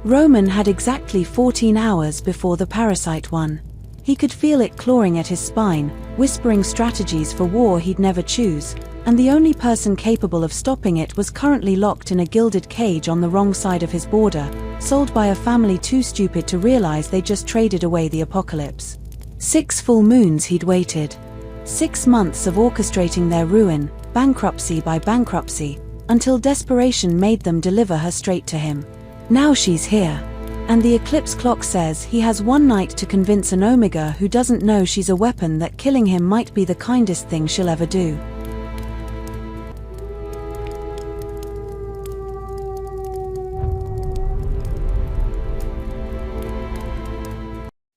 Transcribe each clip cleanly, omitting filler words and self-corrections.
Roman had exactly 14 hours before the parasite won. He could feel it clawing at his spine, whispering strategies for war he'd never choose, and the only person capable of stopping it was currently locked in a gilded cage on the wrong side of his border, sold by a family too stupid to realize they just traded away the apocalypse. 6 full moons he'd waited. 6 months of orchestrating their ruin, bankruptcy by bankruptcy, until desperation made them deliver her straight to him. Now she's here. And the eclipse clock says he has one night to convince an Omega who doesn't know she's a weapon that killing him might be the kindest thing she'll ever do.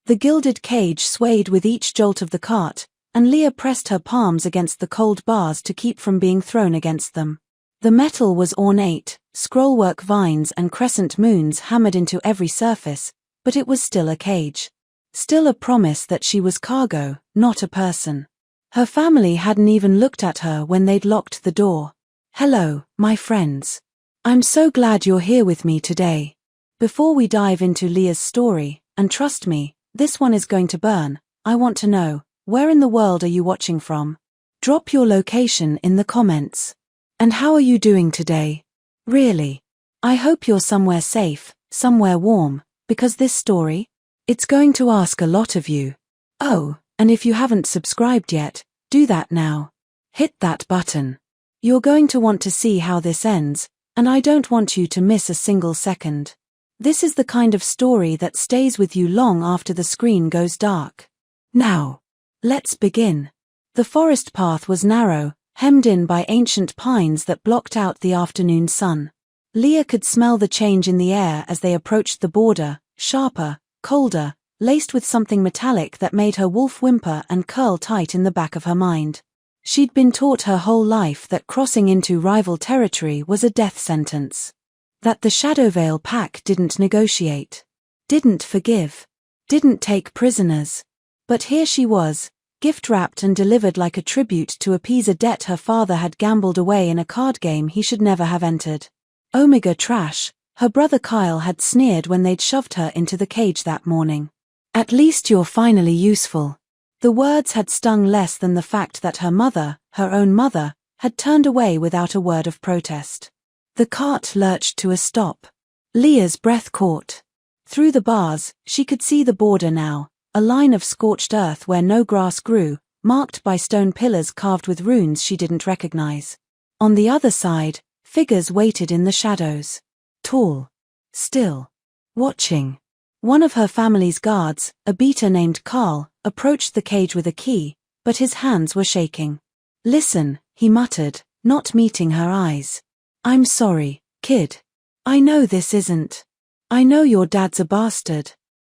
The gilded cage swayed with each jolt of the cart, and Leah pressed her palms against the cold bars to keep from being thrown against them. The metal was ornate, scrollwork vines and crescent moons hammered into every surface, but it was still a cage. Still a promise that she was cargo, not a person. Her family hadn't even looked at her when they'd locked the door. "Hello, my friends. I'm so glad you're here with me today. Before we dive into Leah's story, and trust me, this one is going to burn, I want to know, where in the world are you watching from? Drop your location in the comments. And how are you doing today? Really? I hope you're somewhere safe, somewhere warm, because this story, it's going to ask a lot of you. Oh, and if you haven't subscribed yet, do that now. Hit that button. You're going to want to see how this ends, and I don't want you to miss a single second. This is the kind of story that stays with you long after the screen goes dark. Now, let's begin. The forest path was narrow, hemmed in by ancient pines that blocked out the afternoon sun. Leah could smell the change in the air as they approached the border, sharper, colder, laced with something metallic that made her wolf whimper and curl tight in the back of her mind. She'd been taught her whole life that crossing into rival territory was a death sentence. That the Shadowvale pack didn't negotiate, didn't forgive, didn't take prisoners. But here she was, gift-wrapped and delivered like a tribute to appease a debt her father had gambled away in a card game he should never have entered. Omega trash, her brother Kyle had sneered when they'd shoved her into the cage that morning. At least you're finally useful. The words had stung less than the fact that her mother, her own mother, had turned away without a word of protest. The cart lurched to a stop. Leah's breath caught. Through the bars, she could see the border now, a line of scorched earth where no grass grew, marked by stone pillars carved with runes she didn't recognize. On the other side, figures waited in the shadows. Tall. Still. Watching. One of her family's guards, a beater named Carl, approached the cage with a key, but his hands were shaking. "Listen," he muttered, not meeting her eyes. "I'm sorry, kid. I know this isn't. I know your dad's a bastard.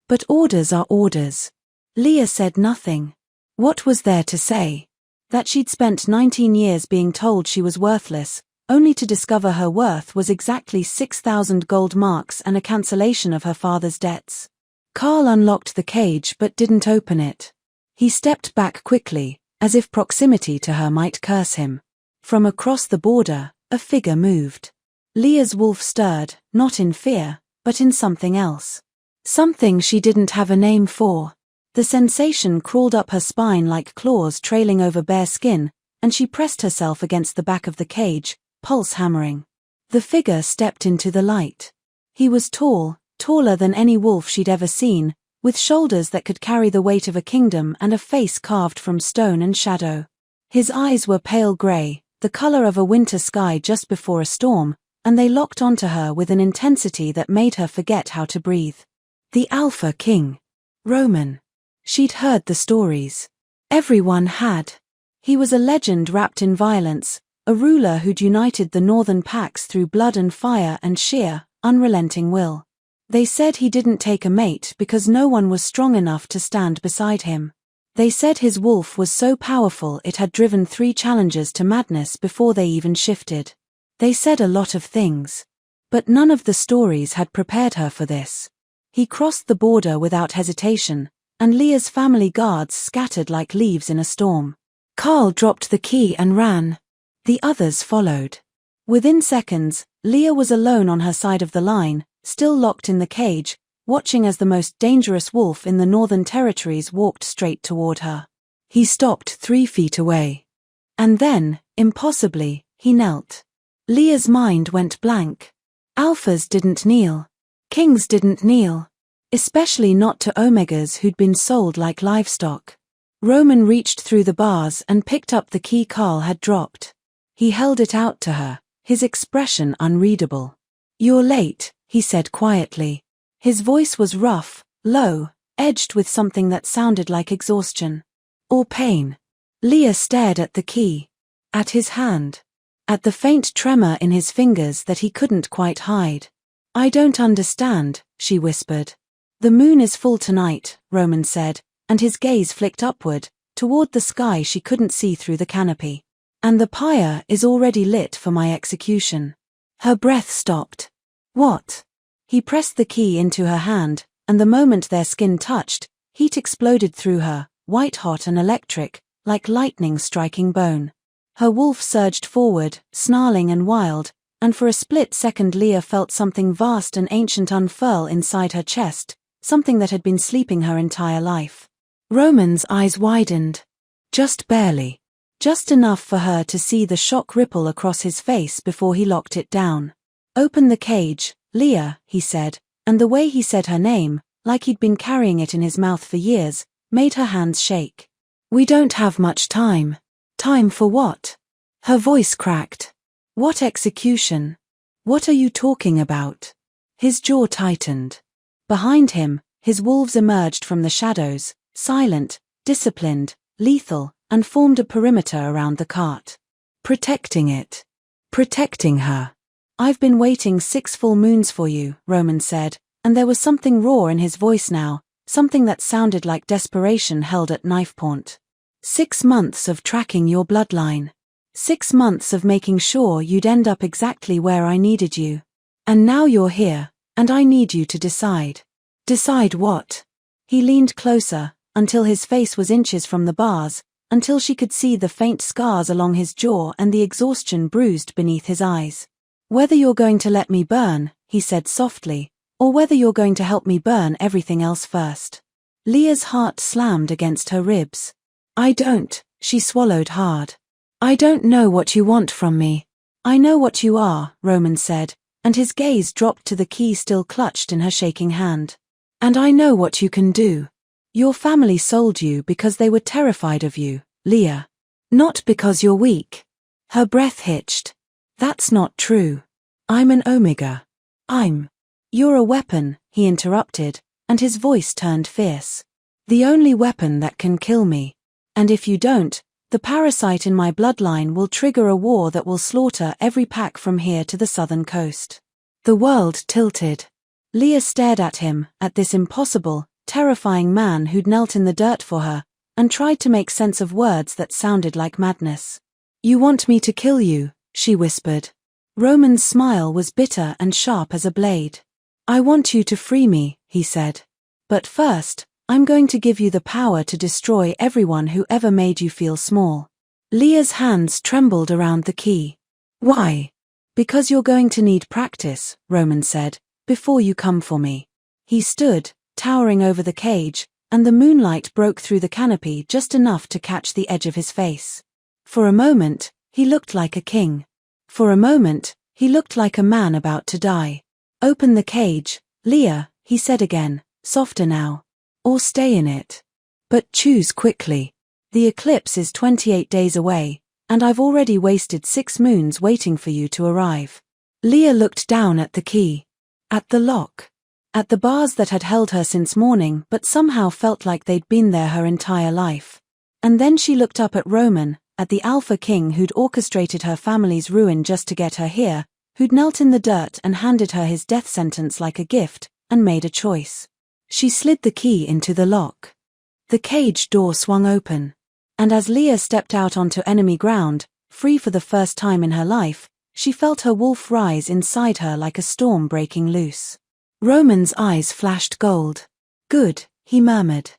But orders are orders." Leah said nothing. What was there to say? That she'd spent 19 years being told she was worthless, only to discover her worth was exactly 6,000 gold marks and a cancellation of her father's debts. Carl unlocked the cage but didn't open it. He stepped back quickly, as if proximity to her might curse him. From across the border, a figure moved. Leah's wolf stirred, not in fear, but in something else. Something she didn't have a name for. The sensation crawled up her spine like claws trailing over bare skin, and she pressed herself against the back of the cage, pulse hammering. The figure stepped into the light. He was tall, taller than any wolf she'd ever seen, with shoulders that could carry the weight of a kingdom and a face carved from stone and shadow. His eyes were pale gray, the color of a winter sky just before a storm, and they locked onto her with an intensity that made her forget how to breathe. The Alpha King. Roman. She'd heard the stories. Everyone had. He was a legend wrapped in violence, a ruler who'd united the northern packs through blood and fire and sheer, unrelenting will. They said he didn't take a mate because no one was strong enough to stand beside him. They said his wolf was so powerful it had driven 3 challengers to madness before they even shifted. They said a lot of things. But none of the stories had prepared her for this. He crossed the border without hesitation, and Leah's family guards scattered like leaves in a storm. Carl dropped the key and ran. The others followed. Within seconds, Leah was alone on her side of the line, still locked in the cage, watching as the most dangerous wolf in the Northern Territories walked straight toward her. He stopped 3 feet away. And then, impossibly, he knelt. Leah's mind went blank. Alphas didn't kneel. Kings didn't kneel. Especially not to Omegas who'd been sold like livestock. Roman reached through the bars and picked up the key Carl had dropped. He held it out to her, his expression unreadable. "You're late," he said quietly. His voice was rough, low, edged with something that sounded like exhaustion. Or pain. Leah stared at the key. At his hand. At the faint tremor in his fingers that he couldn't quite hide. "I don't understand," she whispered. "The moon is full tonight," Roman said, and his gaze flicked upward, toward the sky she couldn't see through the canopy. "And the pyre is already lit for my execution." Her breath stopped. "What?" He pressed the key into her hand, and the moment their skin touched, heat exploded through her, white-hot and electric, like lightning striking bone. Her wolf surged forward, snarling and wild, and for a split second Leah felt something vast and ancient unfurl inside her chest, something that had been sleeping her entire life. Roman's eyes widened. Just barely. Just enough for her to see the shock ripple across his face before he locked it down. "Open the cage, Leah," he said, and the way he said her name, like he'd been carrying it in his mouth for years, made her hands shake. "We don't have much time." "Time for what?" Her voice cracked. "What execution? What are you talking about?" His jaw tightened. Behind him, his wolves emerged from the shadows, silent, disciplined, lethal, and formed a perimeter around the cart. "Protecting it. Protecting her." "I've been waiting 6 full moons for you," Roman said, and there was something raw in his voice now, something that sounded like desperation held at knife point. 6 months of tracking your bloodline. 6 months of making sure you'd end up exactly where I needed you. And now you're here, and I need you to decide." "Decide what?" He leaned closer, until his face was inches from the bars, until she could see the faint scars along his jaw and the exhaustion bruised beneath his eyes. "Whether you're going to let me burn," he said softly, "or whether you're going to help me burn everything else first." Leah's heart slammed against her ribs. "I don't," she swallowed hard. "I don't know what you want from me." "I know what you are," Roman said, and his gaze dropped to the key still clutched in her shaking hand. "And I know what you can do. Your family sold you because they were terrified of you, Leah. Not because you're weak." Her breath hitched. "That's not true. I'm an Omega. You're a weapon," he interrupted, and his voice turned fierce. "The only weapon that can kill me. And if you don't, the parasite in my bloodline will trigger a war that will slaughter every pack from here to the southern coast." The world tilted. Leah stared at him, at this impossible, terrifying man who'd knelt in the dirt for her, and tried to make sense of words that sounded like madness. "You want me to kill you," she whispered. Roman's smile was bitter and sharp as a blade. "I want you to free me," he said. "But first, I'm going to give you the power to destroy everyone who ever made you feel small." Leah's hands trembled around the key. "Why?" "Because you're going to need practice," Roman said, "before you come for me." He stood, towering over the cage, and the moonlight broke through the canopy just enough to catch the edge of his face. For a moment, he looked like a king. For a moment, he looked like a man about to die. "Open the cage, Leah," he said again, softer now. "Or stay in it. But choose quickly. The eclipse is 28 days away, and I've already wasted 6 moons waiting for you to arrive." Leah looked down at the key. At the lock. At the bars that had held her since morning but somehow felt like they'd been there her entire life. And then she looked up at Roman, at the Alpha King who'd orchestrated her family's ruin just to get her here, who'd knelt in the dirt and handed her his death sentence like a gift, and made a choice. She slid the key into the lock. The cage door swung open. And as Leah stepped out onto enemy ground, free for the first time in her life, she felt her wolf rise inside her like a storm breaking loose. Roman's eyes flashed gold. "Good," he murmured.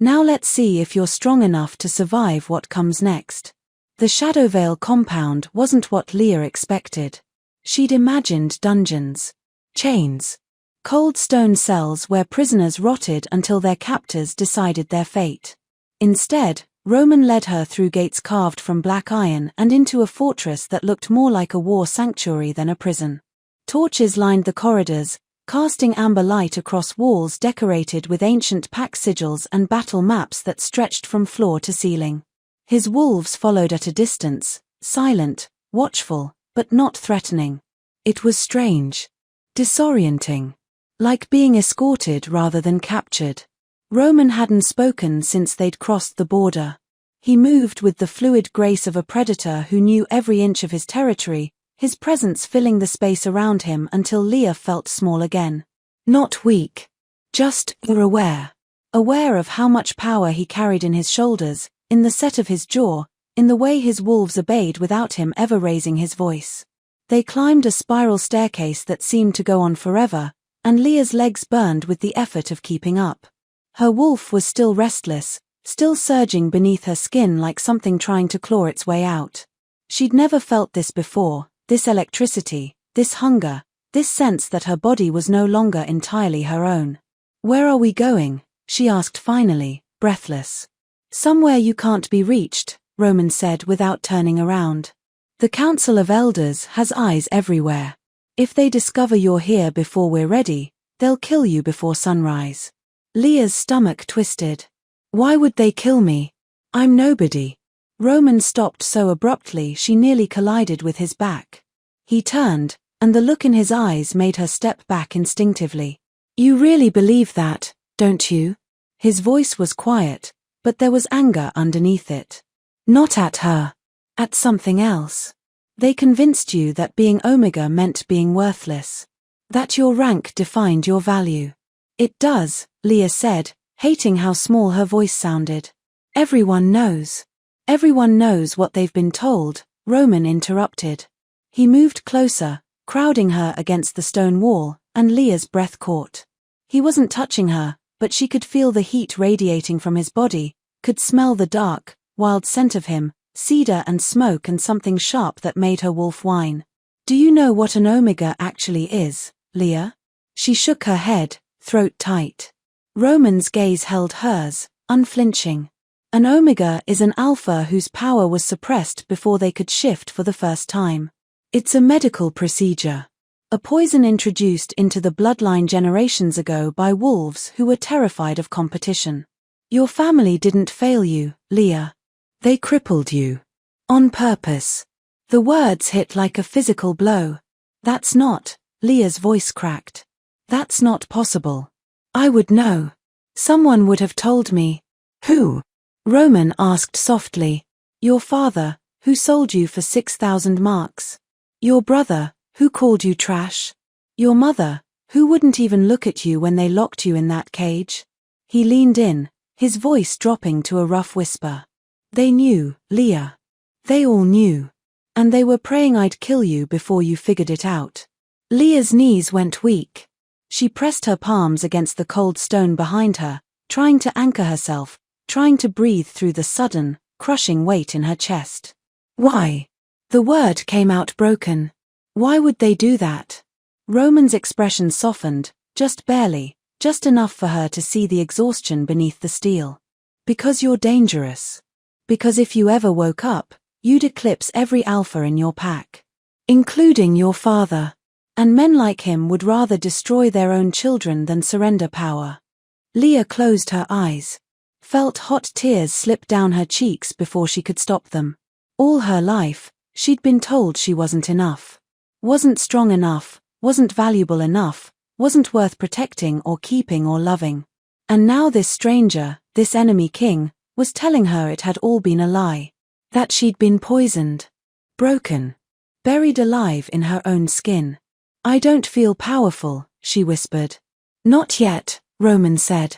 "Now let's see if you're strong enough to survive what comes next." The Shadowvale compound wasn't what Leah expected. She'd imagined dungeons. Chains. Cold stone cells where prisoners rotted until their captors decided their fate. Instead, Roman led her through gates carved from black iron and into a fortress that looked more like a war sanctuary than a prison. Torches lined the corridors, casting amber light across walls decorated with ancient pack sigils and battle maps that stretched from floor to ceiling. His wolves followed at a distance, silent, watchful, but not threatening. It was strange. Disorienting. Like being escorted rather than captured. Roman hadn't spoken since they'd crossed the border. He moved with the fluid grace of a predator who knew every inch of his territory, his presence filling the space around him until Leah felt small again. Not weak. Just aware. Aware of how much power he carried in his shoulders, in the set of his jaw, in the way his wolves obeyed without him ever raising his voice. They climbed a spiral staircase that seemed to go on forever, and Leah's legs burned with the effort of keeping up. Her wolf was still restless, still surging beneath her skin like something trying to claw its way out. She'd never felt this before, this electricity, this hunger, this sense that her body was no longer entirely her own. "Where are we going?" she asked finally, breathless. "Somewhere you can't be reached," Roman said without turning around. "The Council of Elders has eyes everywhere. If they discover you're here before we're ready, they'll kill you before sunrise." Leah's stomach twisted. "Why would they kill me? I'm nobody." Roman stopped so abruptly she nearly collided with his back. He turned, and the look in his eyes made her step back instinctively. "You really believe that, don't you?" His voice was quiet, but there was anger underneath it. "Not at her. At something else. They convinced you that being Omega meant being worthless. That your rank defined your value." "It does," Leah said, hating how small her voice sounded. "Everyone knows. Everyone knows what they've been told," Roman interrupted. He moved closer, crowding her against the stone wall, and Leah's breath caught. He wasn't touching her, but she could feel the heat radiating from his body, could smell the dark, wild scent of him, cedar and smoke and something sharp that made her wolf whine. "Do you know what an Omega actually is, Leah?" She shook her head, throat tight. Roman's gaze held hers, unflinching. An Omega is an alpha whose power was suppressed before they could shift for the first time. It's a medical procedure. A poison introduced into the bloodline generations ago by wolves who were terrified of competition. Your family didn't fail you, Leah. They crippled you. On purpose. The words hit like a physical blow. That's not, Leah's voice cracked. That's not possible. I would know. Someone would have told me. Who? Roman asked softly. Your father, who sold you for 6,000 marks. Your brother, who called you trash. Your mother, who wouldn't even look at you when they locked you in that cage. He leaned in, his voice dropping to a rough whisper. They knew, Leah. They all knew. And they were praying I'd kill you before you figured it out. Leah's knees went weak. She pressed her palms against the cold stone behind her, trying to anchor herself, trying to breathe through the sudden, crushing weight in her chest. Why? The word came out broken. Why would they do that? Roman's expression softened, just barely, just enough for her to see the exhaustion beneath the steel. Because you're dangerous. Because if you ever woke up, you'd eclipse every alpha in your pack. Including your father. And men like him would rather destroy their own children than surrender power. Leah closed her eyes. Felt hot tears slip down her cheeks before she could stop them. All her life, she'd been told she wasn't enough. Wasn't strong enough, wasn't valuable enough, wasn't worth protecting or keeping or loving. And now this stranger, this enemy king, was telling her it had all been a lie. That she'd been poisoned. Broken. Buried alive in her own skin. I don't feel powerful, she whispered. Not yet, Roman said.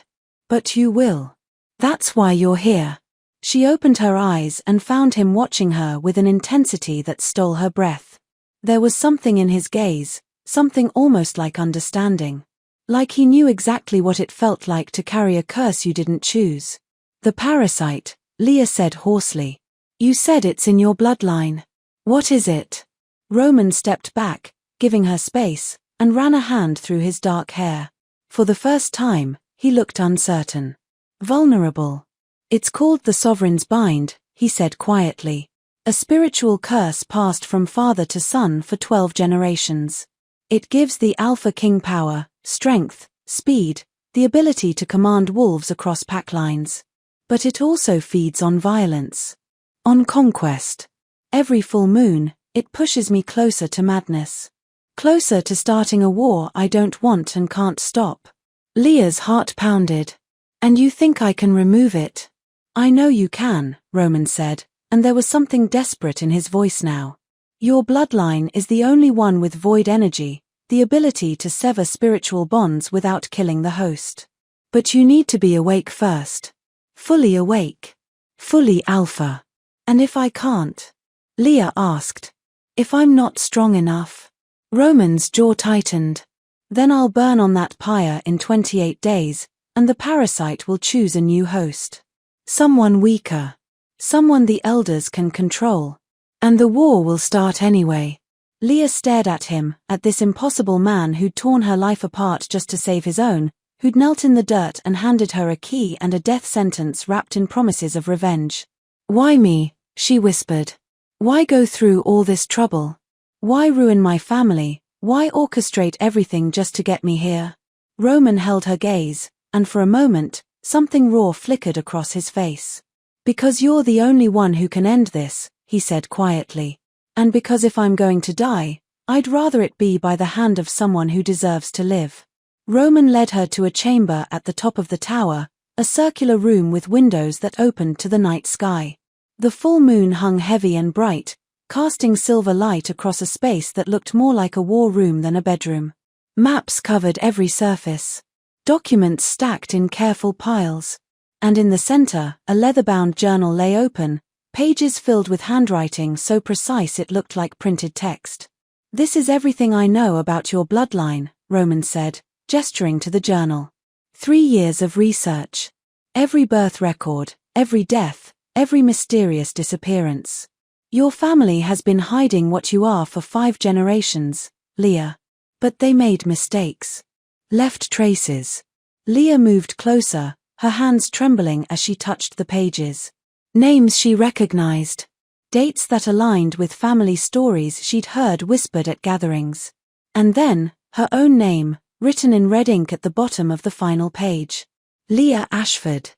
But you will. That's why you're here. She opened her eyes and found him watching her with an intensity that stole her breath. There was something in his gaze, something almost like understanding. Like he knew exactly what it felt like to carry a curse you didn't choose. The parasite, Leah said hoarsely. You said it's in your bloodline. What is it? Roman stepped back, giving her space, and ran a hand through his dark hair. For the first time, he looked uncertain. Vulnerable. It's called the Sovereign's Bind, he said quietly. A spiritual curse passed from father to son for 12 generations. It gives the Alpha King power, strength, speed, the ability to command wolves across pack lines. But it also feeds on violence. On conquest. Every full moon, it pushes me closer to madness. Closer to starting a war I don't want and can't stop. Leah's heart pounded. And you think I can remove it? I know you can, Roman said, and there was something desperate in his voice now. Your bloodline is the only one with void energy, the ability to sever spiritual bonds without killing the host. But you need to be awake first. Fully awake. Fully alpha. And if I can't? Leah asked. If I'm not strong enough? Roman's jaw tightened. Then I'll burn on that pyre in 28 days, and the parasite will choose a new host. Someone weaker. Someone the elders can control. And the war will start anyway. Leah stared at him, at this impossible man who'd torn her life apart just to save his own, who'd knelt in the dirt and handed her a key and a death sentence wrapped in promises of revenge. Why me? She whispered. Why go through all this trouble? Why ruin my family? Why orchestrate everything just to get me here? Roman held her gaze, and for a moment, something raw flickered across his face. Because you're the only one who can end this, he said quietly. And because if I'm going to die, I'd rather it be by the hand of someone who deserves to live. Roman led her to a chamber at the top of the tower, a circular room with windows that opened to the night sky. The full moon hung heavy and bright, casting silver light across a space that looked more like a war room than a bedroom. Maps covered every surface. Documents stacked in careful piles. And in the center, a leather-bound journal lay open, pages filled with handwriting so precise it looked like printed text. This is everything I know about your bloodline, Roman said, gesturing to the journal. 3 years of research. Every birth record, every death, every mysterious disappearance. Your family has been hiding what you are for 5 generations, Leah. But they made mistakes. Left traces. Leah moved closer, her hands trembling as she touched the pages. Names she recognized. Dates that aligned with family stories she'd heard whispered at gatherings. And then, her own name, written in red ink at the bottom of the final page. Leah Ashford.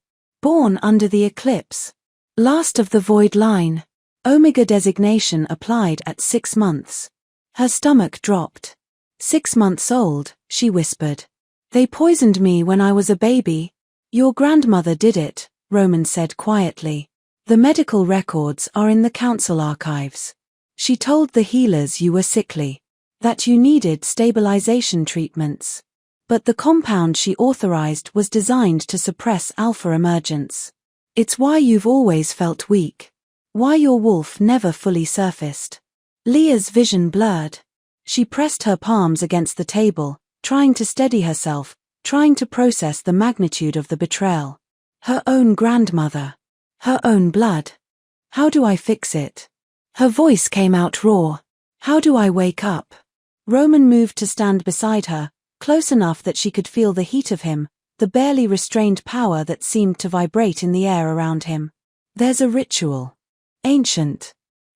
Born under the eclipse. Last of the void line. Omega designation applied at 6 months. Her stomach dropped. 6 months old, she whispered. They poisoned me when I was a baby. Your grandmother did it, Roman said quietly. The medical records are in the council archives. She told the healers you were sickly. That you needed stabilization treatments. But the compound she authorized was designed to suppress alpha emergence. It's why you've always felt weak. Why your wolf never fully surfaced. Leah's vision blurred. She pressed her palms against the table, trying to steady herself, trying to process the magnitude of the betrayal. Her own grandmother. Her own blood. How do I fix it? Her voice came out raw. How do I wake up? Roman moved to stand beside her, close enough that she could feel the heat of him, the barely restrained power that seemed to vibrate in the air around him. There's a ritual. Ancient.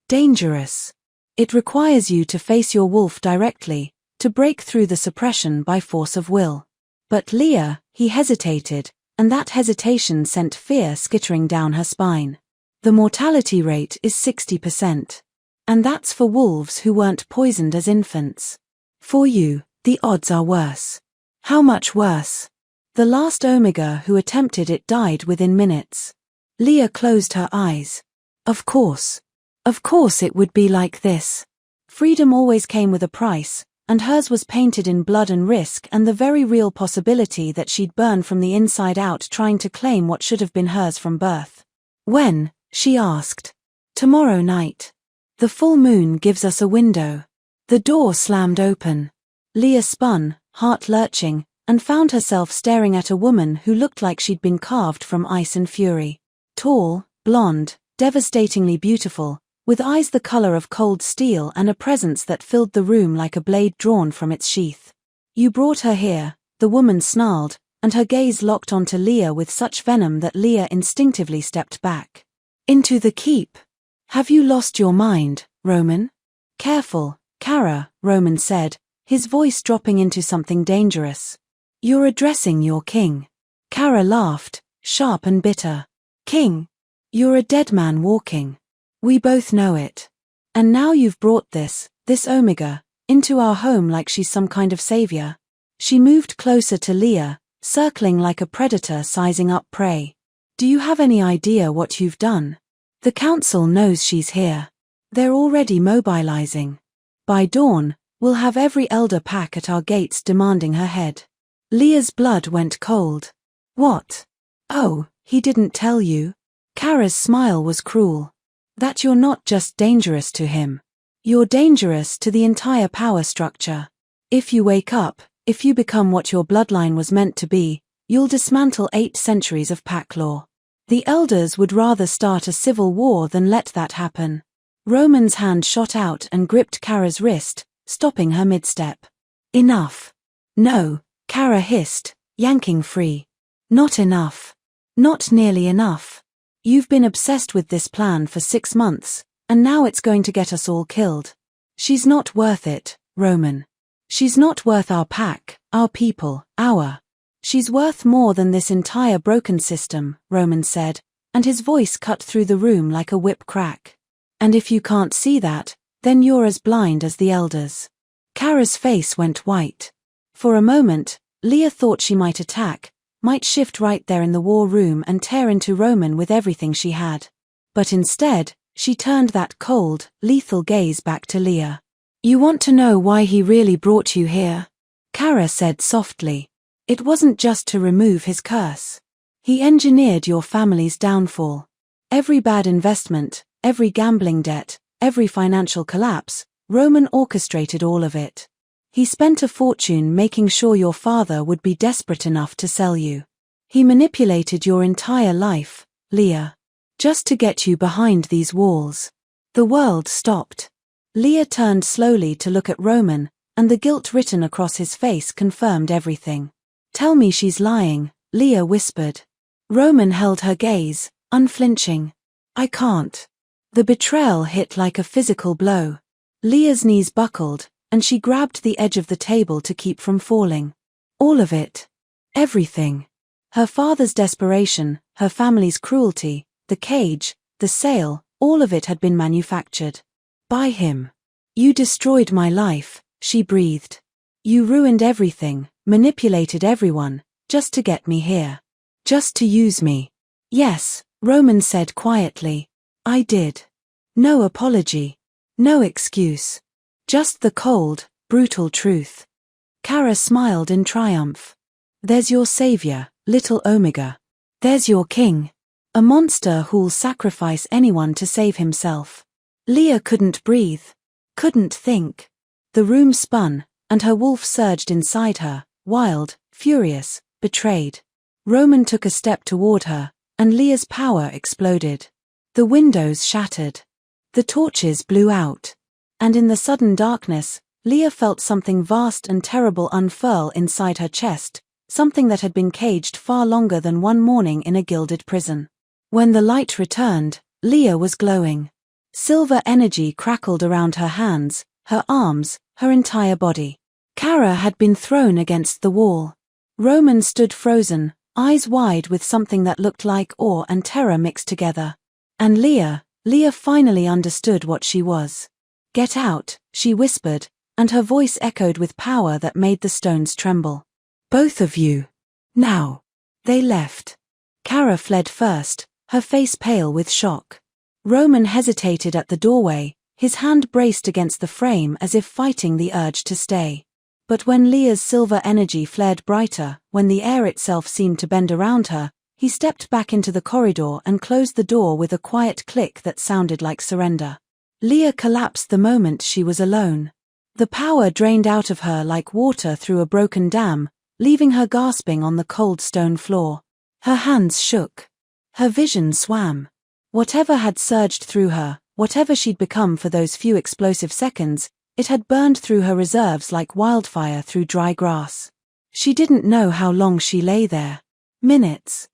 Dangerous. It requires you to face your wolf directly, to break through the suppression by force of will. But Leah, he hesitated, and that hesitation sent fear skittering down her spine. The mortality rate is 60%. And that's for wolves who weren't poisoned as infants. For you, the odds are worse. How much worse? The last Omega who attempted it died within minutes. Leah closed her eyes. Of course. Of course it would be like this. Freedom always came with a price, and hers was painted in blood and risk and the very real possibility that she'd burn from the inside out trying to claim what should have been hers from birth. When? She asked. Tomorrow night. The full moon gives us a window. The door slammed open. Leah spun, heart lurching, and found herself staring at a woman who looked like she'd been carved from ice and fury. Tall, blonde, devastatingly beautiful, with eyes the color of cold steel and a presence that filled the room like a blade drawn from its sheath. "You brought her here," the woman snarled, and her gaze locked onto Leah with such venom that Leah instinctively stepped back. "Into the keep. Have you lost your mind, Roman?" "Careful, Kara," Roman said, his voice dropping into something dangerous. "You're addressing your king." Kara laughed, sharp and bitter. "King? You're a dead man walking. We both know it. And now you've brought this Omega, into our home like she's some kind of savior." She moved closer to Leah, circling like a predator sizing up prey. "Do you have any idea what you've done? The council knows she's here. They're already mobilizing. By dawn, we'll have every elder pack at our gates demanding her head." Leah's blood went cold. "What? Oh, he didn't tell you?" Kara's smile was cruel. "That you're not just dangerous to him. You're dangerous to the entire power structure. If you wake up, if you become what your bloodline was meant to be, you'll dismantle 8 centuries of pack law. The elders would rather start a civil war than let that happen." Roman's hand shot out and gripped Kara's wrist, stopping her mid-step. "Enough." "No," Kara hissed, yanking free. "Not enough. Not nearly enough. You've been obsessed with this plan for 6 months, and now it's going to get us all killed. She's not worth it, Roman. She's not worth our pack, our people, She's worth more than this entire broken system," Roman said, and his voice cut through the room like a whip crack. "And if you can't see that, then you're as blind as the elders." Kara's face went white. For a moment, Leah thought she might attack, might shift right there in the war room and tear into Roman with everything she had. But instead, she turned that cold, lethal gaze back to Leah. "You want to know why he really brought you here?" Kara said softly. "It wasn't just to remove his curse. He engineered your family's downfall. Every bad investment, every gambling debt, every financial collapse, Roman orchestrated all of it. He spent a fortune making sure your father would be desperate enough to sell you. He manipulated your entire life, Leah, just to get you behind these walls." The world stopped. Leah turned slowly to look at Roman, and the guilt written across his face confirmed everything. "Tell me she's lying," Leah whispered. Roman held her gaze, unflinching. "I can't." The betrayal hit like a physical blow. Leah's knees buckled, and she grabbed the edge of the table to keep from falling. All of it. Everything. Her father's desperation, her family's cruelty, the cage, the sale, all of it had been manufactured. By him. "You destroyed my life," she breathed. "You ruined everything, manipulated everyone, just to get me here. Just to use me." "Yes," Roman said quietly. "I did. No apology. No excuse. Just the cold, brutal truth." Kara smiled in triumph. "There's your savior, little Omega. There's your king. A monster who'll sacrifice anyone to save himself." Leah couldn't breathe. Couldn't think. The room spun, and her wolf surged inside her, wild, furious, betrayed. Roman took a step toward her, and Leah's power exploded. The windows shattered. The torches blew out. And in the sudden darkness, Leah felt something vast and terrible unfurl inside her chest, something that had been caged far longer than one morning in a gilded prison. When the light returned, Leah was glowing. Silver energy crackled around her hands, her arms, her entire body. Kara had been thrown against the wall. Roman stood frozen, eyes wide with something that looked like awe and terror mixed together. And Leah finally understood what she was. "Get out," she whispered, and her voice echoed with power that made the stones tremble. "Both of you. Now." They left. Kara fled first, her face pale with shock. Roman hesitated at the doorway, his hand braced against the frame as if fighting the urge to stay. But when Leah's silver energy flared brighter, when the air itself seemed to bend around her, he stepped back into the corridor and closed the door with a quiet click that sounded like surrender. Leah collapsed the moment she was alone. The power drained out of her like water through a broken dam, leaving her gasping on the cold stone floor. Her hands shook. Her vision swam. Whatever had surged through her, Whatever she'd become for those few explosive seconds, it had burned through her reserves like wildfire through dry grass. She didn't know how long she lay there. Minutes.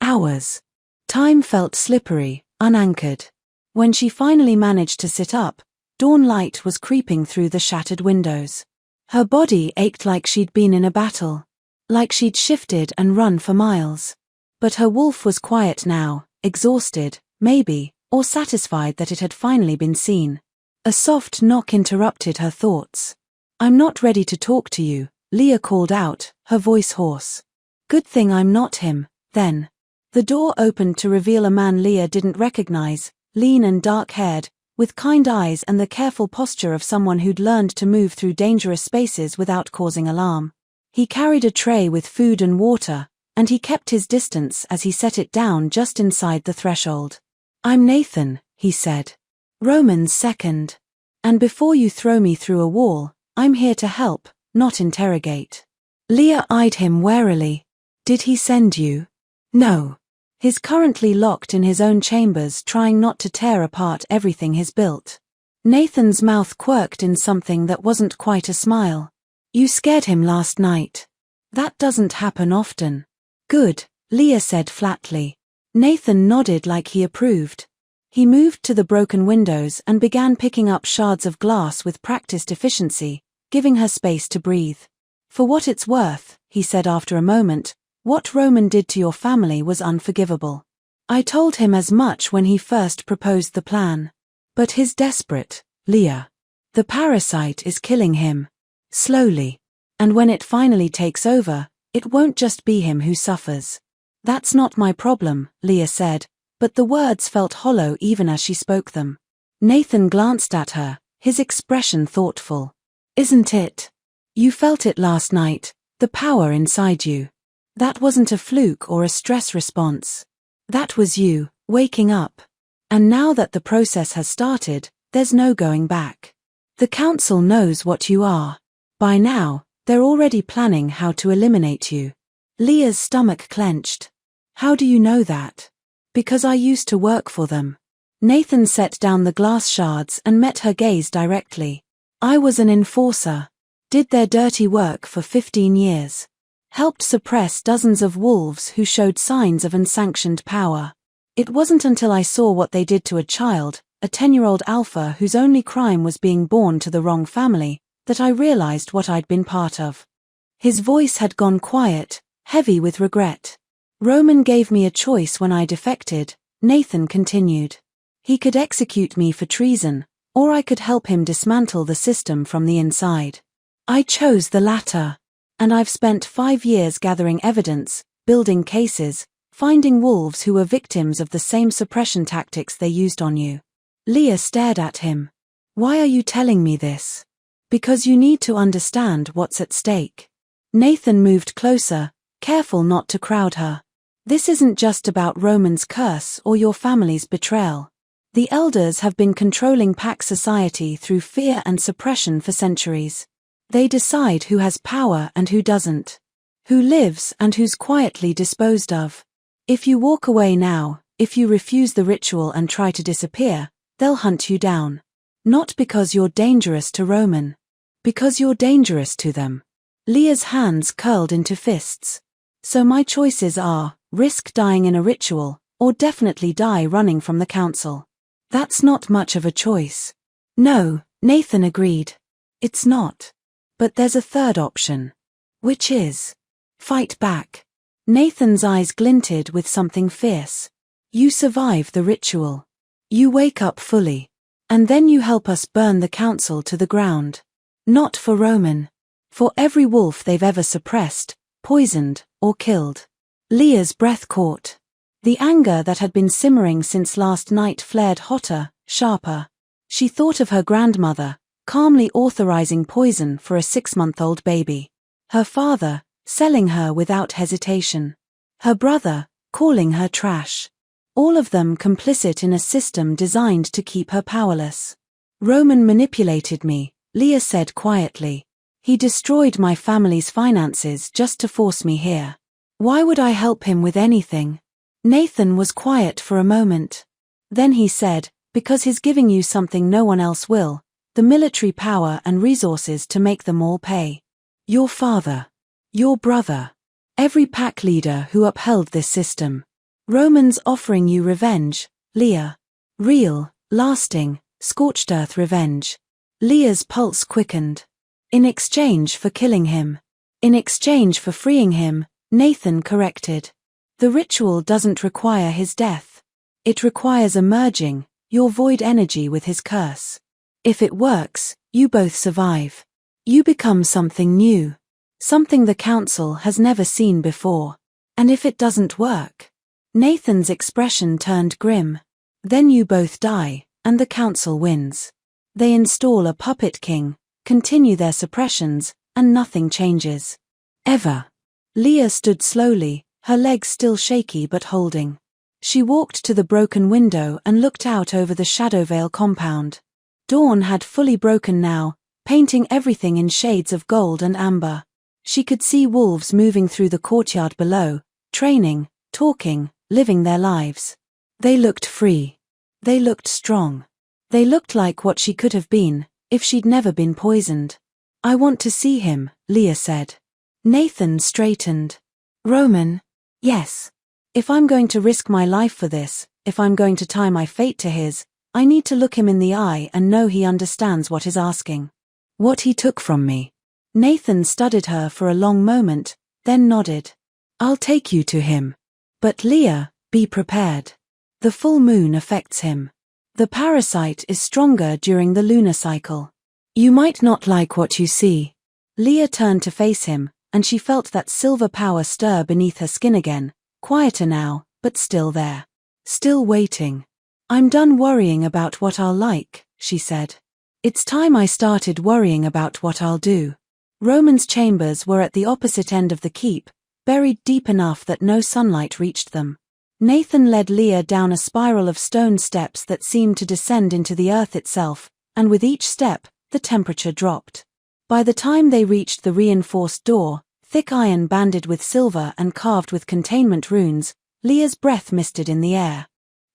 Hours. Time felt slippery, unanchored. When she finally managed to sit up, dawn light was creeping through the shattered windows. Her body ached like she'd been in a battle. Like she'd shifted and run for miles. But her wolf was quiet now, exhausted, maybe, or satisfied that it had finally been seen. A soft knock interrupted her thoughts. "I'm not ready to talk to you," Leah called out, her voice hoarse. "Good thing I'm not him, then." The door opened to reveal a man Leah didn't recognize, lean and dark-haired, with kind eyes and the careful posture of someone who'd learned to move through dangerous spaces without causing alarm. He carried a tray with food and water, and he kept his distance as he set it down just inside the threshold. "I'm Nathan," he said. "Roman's second. And before you throw me through a wall, I'm here to help, not interrogate." Leah eyed him warily. "Did he send you?" "No. He's currently locked in his own chambers trying not to tear apart everything he's built." Nathan's mouth quirked in something that wasn't quite a smile. "You scared him last night. That doesn't happen often." "Good," Leah said flatly. Nathan nodded like he approved. He moved to the broken windows and began picking up shards of glass with practiced efficiency, giving her space to breathe. "For what it's worth," he said after a moment, "what Roman did to your family was unforgivable. I told him as much when he first proposed the plan. But he's desperate, Leah. The parasite is killing him. Slowly. And when it finally takes over, it won't just be him who suffers." "That's not my problem," Leah said, but the words felt hollow even as she spoke them. Nathan glanced at her, his expression thoughtful. "Isn't it? You felt it last night, the power inside you. That wasn't a fluke or a stress response. That was you, waking up. And now that the process has started, there's no going back. The council knows what you are. By now, they're already planning how to eliminate you." Leah's stomach clenched. "How do you know that?" "Because I used to work for them." Nathan set down the glass shards and met her gaze directly. "I was an enforcer. Did their dirty work for 15 years. Helped suppress dozens of wolves who showed signs of unsanctioned power. It wasn't until I saw what they did to a child, a 10-year-old alpha whose only crime was being born to the wrong family, that I realized what I'd been part of." His voice had gone quiet, heavy with regret. "Roman gave me a choice when I defected," Nathan continued. "He could execute me for treason, or I could help him dismantle the system from the inside. I chose the latter. And I've spent 5 years gathering evidence, building cases, finding wolves who were victims of the same suppression tactics they used on you." Leah stared at him. "Why are you telling me this?" "Because you need to understand what's at stake." Nathan moved closer, careful not to crowd her. "This isn't just about Roman's curse or your family's betrayal. The elders have been controlling pack society through fear and suppression for centuries. They decide who has power and who doesn't. Who lives and who's quietly disposed of. If you walk away now, if you refuse the ritual and try to disappear, they'll hunt you down. Not because you're dangerous to Roman. Because you're dangerous to them." Leah's hands curled into fists. "So my choices are, risk dying in a ritual, or definitely die running from the council." "That's not much of a choice." "No," Nathan agreed. "It's not. But there's a third option." "Which is?" "Fight back." Nathan's eyes glinted with something fierce. "You survive the ritual. You wake up fully. And then you help us burn the council to the ground. Not for Roman. For every wolf they've ever suppressed, poisoned, or killed." Leah's breath caught. The anger that had been simmering since last night flared hotter, sharper. She thought of her grandmother, calmly authorizing poison for a 6-month-old baby. Her father, selling her without hesitation. Her brother, calling her trash. All of them complicit in a system designed to keep her powerless. "Roman manipulated me," Leah said quietly. "He destroyed my family's finances just to force me here. Why would I help him with anything?" Nathan was quiet for a moment. Then he said, Because he's giving you something no one else will, the military power and resources to make them all pay. Your father. Your brother. Every pack leader who upheld this system. Romans offering you revenge, Leah. Real, lasting, scorched earth revenge. Leah's pulse quickened. In exchange for killing him. In exchange for freeing him, Nathan corrected. The ritual doesn't require his death. It requires a merging, your void energy with his curse. If it works, you both survive. You become something new. Something the council has never seen before. And if it doesn't work? Nathan's expression turned grim. Then you both die, and the council wins. They install a puppet king, continue their suppressions, and nothing changes. Ever. Leah stood slowly, her legs still shaky but holding. She walked to the broken window and looked out over the Shadowvale compound. Dawn had fully broken now, painting everything in shades of gold and amber. She could see wolves moving through the courtyard below, training, talking, living their lives. They looked free. They looked strong. They looked like what she could have been, if she'd never been poisoned. I want to see him, Leah said. Nathan straightened. Roman? Yes. If I'm going to risk my life for this, if I'm going to tie my fate to his, I need to look him in the eye and know he understands what he's asking. What he took from me. Nathan studied her for a long moment, then nodded. I'll take you to him. But Leah, be prepared. The full moon affects him. The parasite is stronger during the lunar cycle. You might not like what you see. Leah turned to face him, and she felt that silver power stir beneath her skin again, quieter now, but still there. Still waiting. I'm done worrying about what I'll like, she said. It's time I started worrying about what I'll do. Roman's chambers were at the opposite end of the keep, buried deep enough that no sunlight reached them. Nathan led Leah down a spiral of stone steps that seemed to descend into the earth itself, and with each step, the temperature dropped. By the time they reached the reinforced door, thick iron banded with silver and carved with containment runes, Leah's breath misted in the air.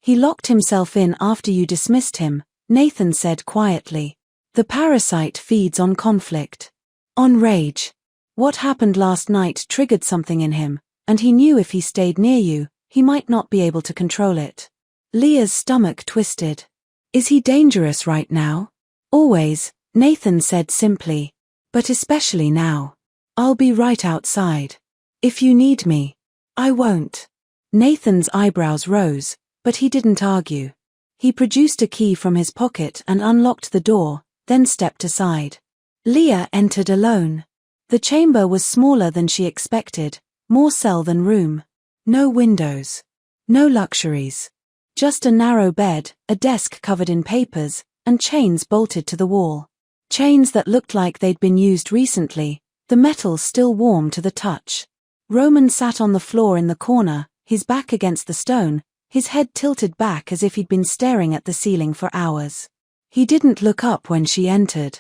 He locked himself in after you dismissed him, Nathan said quietly. The parasite feeds on conflict. On rage. What happened last night triggered something in him, and he knew if he stayed near you, he might not be able to control it. Leah's stomach twisted. Is he dangerous right now? Always, Nathan said simply. But especially now. I'll be right outside. If you need me. I won't. Nathan's eyebrows rose, but he didn't argue. He produced a key from his pocket and unlocked the door, then stepped aside. Leah entered alone. The chamber was smaller than she expected, more cell than room. No windows. No luxuries. Just a narrow bed, a desk covered in papers, and chains bolted to the wall. Chains that looked like they'd been used recently, the metal still warm to the touch. Roman sat on the floor in the corner, his back against the stone, his head tilted back as if he'd been staring at the ceiling for hours. He didn't look up when she entered.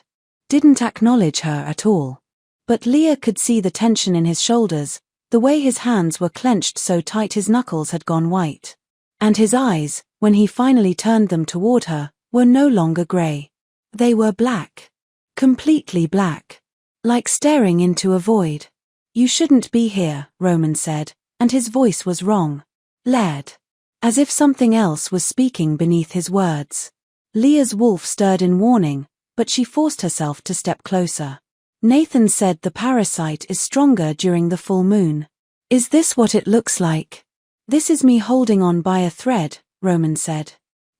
Didn't acknowledge her at all. But Leah could see the tension in his shoulders, the way his hands were clenched so tight his knuckles had gone white. And his eyes, when he finally turned them toward her, were no longer grey. They were black. Completely black. Like staring into a void. You shouldn't be here, Roman said, and his voice was wrong. Laird. As if something else was speaking beneath his words. Leah's wolf stirred in warning, but she forced herself to step closer. Nathan said the parasite is stronger during the full moon. Is this what it looks like? This is me holding on by a thread, Roman said.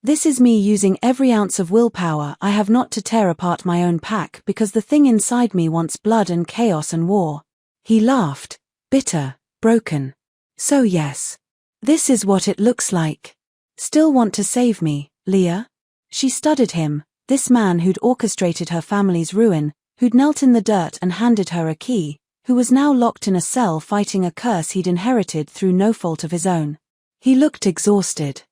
This is me using every ounce of willpower I have not to tear apart my own pack because the thing inside me wants blood and chaos and war. He laughed, bitter, broken. So yes. This is what it looks like. Still want to save me, Leah? She studied him, this man who'd orchestrated her family's ruin, who'd knelt in the dirt and handed her a key, who was now locked in a cell fighting a curse he'd inherited through no fault of his own. He looked exhausted.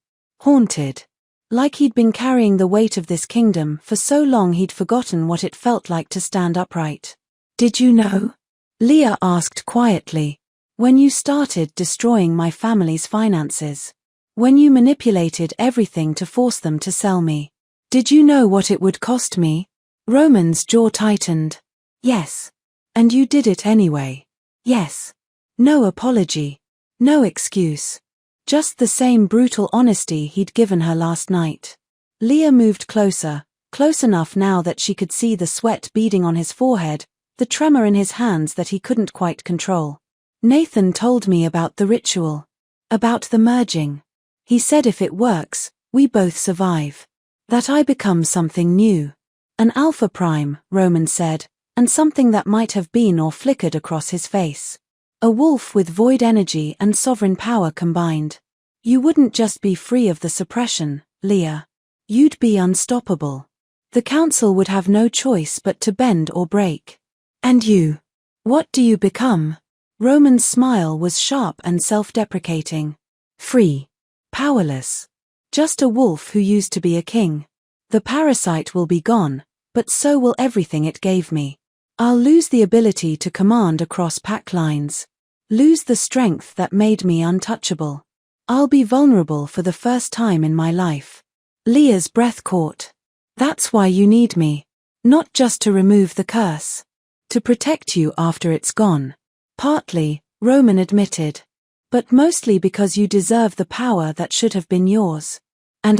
Haunted. Like he'd been carrying the weight of this kingdom for so long he'd forgotten what it felt like to stand upright. Did you know? Leah asked quietly. When you started destroying my family's finances. When you manipulated everything to force them to sell me. Did you know what it would cost me? Roman's jaw tightened. Yes. And you did it anyway. Yes. No apology. No excuse. Just the same brutal honesty he'd given her last night. Leah moved closer, close enough now that she could see the sweat beading on his forehead, the tremor in his hands that he couldn't quite control. Nathan told me about the ritual. About the merging. He said if it works, we both survive. That I become something new. An alpha prime, Roman said, and something that might have been or flickered across his face. A wolf with void energy and sovereign power combined. You wouldn't just be free of the suppression, Leah. You'd be unstoppable. The council would have no choice but to bend or break. And you? What do you become? Roman's smile was sharp and self-deprecating. Free. Powerless. Just a wolf who used to be a king. The parasite will be gone, but so will everything it gave me. I'll lose the ability to command across pack lines. Lose the strength that made me untouchable. I'll be vulnerable for the first time in my life. Leah's breath caught. That's why you need me. Not just to remove the curse. To protect you after it's gone. Partly, Roman admitted. But mostly because you deserve the power that should have been yours. And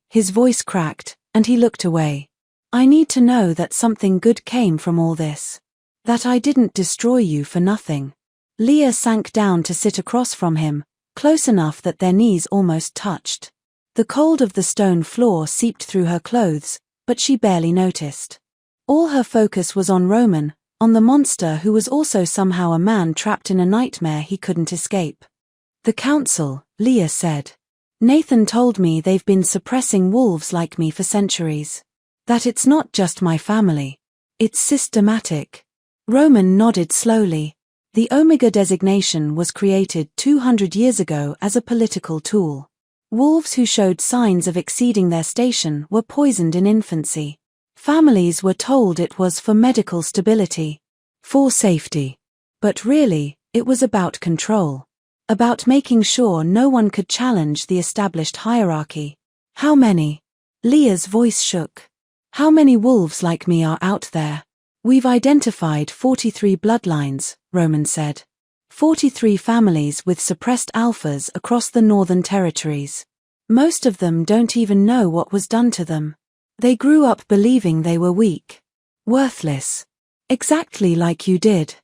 his voice cracked, and he looked away. I need to know that something good came from all this. That I didn't destroy you for nothing. Leah sank down to sit across from him, close enough that their knees almost touched. The cold of the stone floor seeped through her clothes, but she barely noticed. All her focus was on Roman, on the monster who was also somehow a man trapped in a nightmare he couldn't escape. The council, Leah said. Nathan told me they've been suppressing wolves like me for centuries. That it's not just my family. It's systematic. Roman nodded slowly. The Omega designation was created 200 years ago as a political tool. Wolves who showed signs of exceeding their station were poisoned in infancy. Families were told it was for medical stability. For safety. But really, it was about control. About making sure no one could challenge the established hierarchy. How many? Leah's voice shook. How many wolves like me are out there? We've identified 43 bloodlines, Roman said. 43 families with suppressed alphas across the northern territories. Most of them don't even know what was done to them. They grew up believing they were weak. Worthless. Exactly like you did.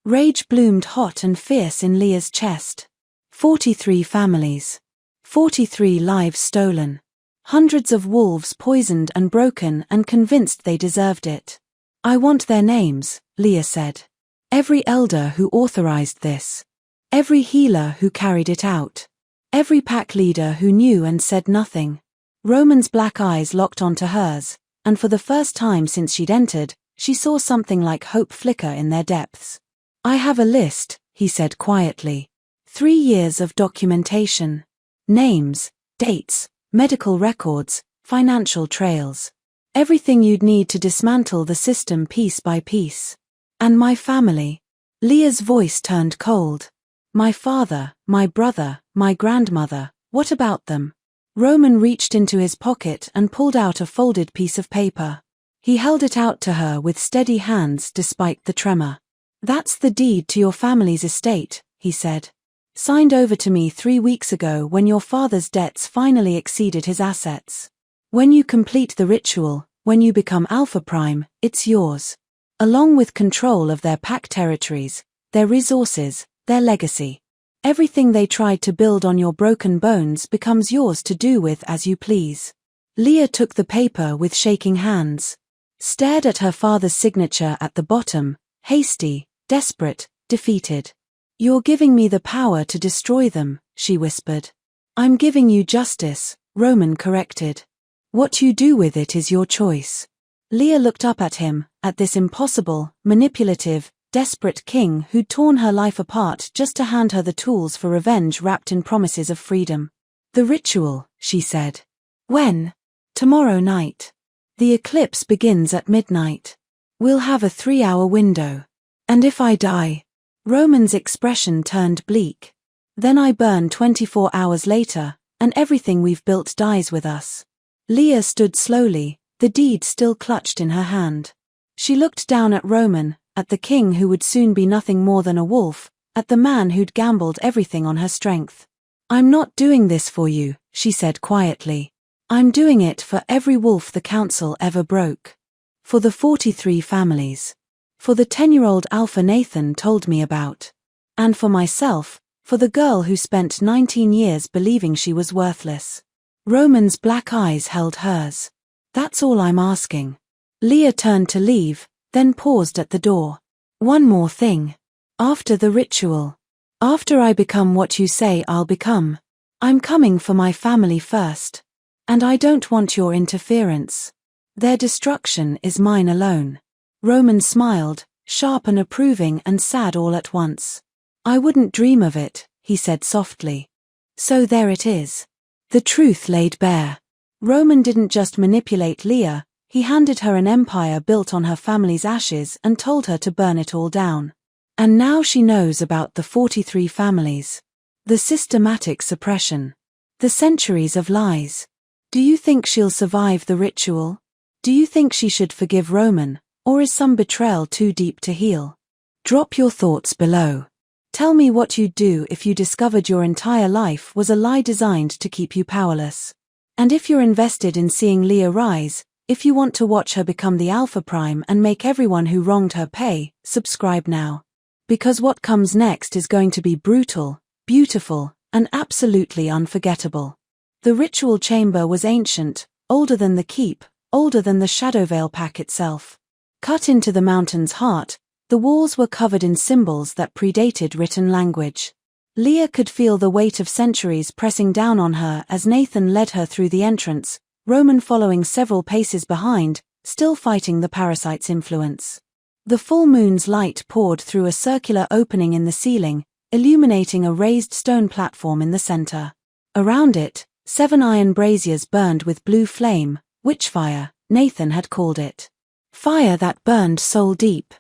Rage bloomed hot and fierce in Leah's chest. 43 families. 43 lives stolen. Hundreds of wolves poisoned and broken and convinced they deserved it. I want their names, Leah said. Every elder who authorized this. Every healer who carried it out. Every pack leader who knew and said nothing. Roman's black eyes locked onto hers, and for the first time since she'd entered, she saw something like hope flicker in their depths. I have a list, he said quietly. 3 years of documentation. Names, dates, medical records, financial trails. Everything you'd need to dismantle the system piece by piece. And my family. Leah's voice turned cold. My father, my brother, my grandmother, what about them? Roman reached into his pocket and pulled out a folded piece of paper. He held it out to her with steady hands despite the tremor. That's the deed to your family's estate, he said. Signed over to me 3 weeks ago when your father's debts finally exceeded his assets. When you complete the ritual, when you become Alpha Prime, it's yours. Along with control of their pack territories, their resources, their legacy. Everything they tried to build on your broken bones becomes yours to do with as you please. Leah took the paper with shaking hands. Stared at her father's signature at the bottom, hasty, desperate, defeated. You're giving me the power to destroy them, she whispered. I'm giving you justice, Roman corrected. What you do with it is your choice. Leah looked up at him, at this impossible, manipulative, desperate king who'd torn her life apart just to hand her the tools for revenge wrapped in promises of freedom. The ritual, she said. When? Tomorrow night. The eclipse begins at midnight. We'll have a 3-hour window. And if I die? Roman's expression turned bleak. Then I burn 24 hours later, and everything we've built dies with us. Leah stood slowly, the deed still clutched in her hand. She looked down at Roman, at the king who would soon be nothing more than a wolf, at the man who'd gambled everything on her strength. "I'm not doing this for you," she said quietly. "I'm doing it for every wolf the council ever broke. For the 43 families. For the 10-year-old Alpha Nathan told me about. And for myself, for the girl who spent 19 years believing she was worthless." Roman's black eyes held hers. "That's all I'm asking." Leah turned to leave, then paused at the door. "One more thing. After the ritual. After I become what you say I'll become. I'm coming for my family first. And I don't want your interference. Their destruction is mine alone." Roman smiled, sharp and approving and sad all at once. "I wouldn't dream of it," he said softly. So there it is. The truth laid bare. Roman didn't just manipulate Leah, he handed her an empire built on her family's ashes and told her to burn it all down. And now she knows about the 43 families. The systematic suppression. The centuries of lies. Do you think she'll survive the ritual? Do you think she should forgive Roman, or is some betrayal too deep to heal? Drop your thoughts below. Tell me what you'd do if you discovered your entire life was a lie designed to keep you powerless. And if you're invested in seeing Leah rise, if you want to watch her become the Alpha Prime and make everyone who wronged her pay, subscribe now. Because what comes next is going to be brutal, beautiful, and absolutely unforgettable. The ritual chamber was ancient, older than the keep, older than the Shadowvale pack itself. Cut into the mountain's heart, the walls were covered in symbols that predated written language. Leah could feel the weight of centuries pressing down on her as Nathan led her through the entrance, Roman following several paces behind, still fighting the parasite's influence. The full moon's light poured through a circular opening in the ceiling, illuminating a raised stone platform in the center. Around it, 7 iron braziers burned with blue flame, witchfire, Nathan had called it. Fire that burned soul deep.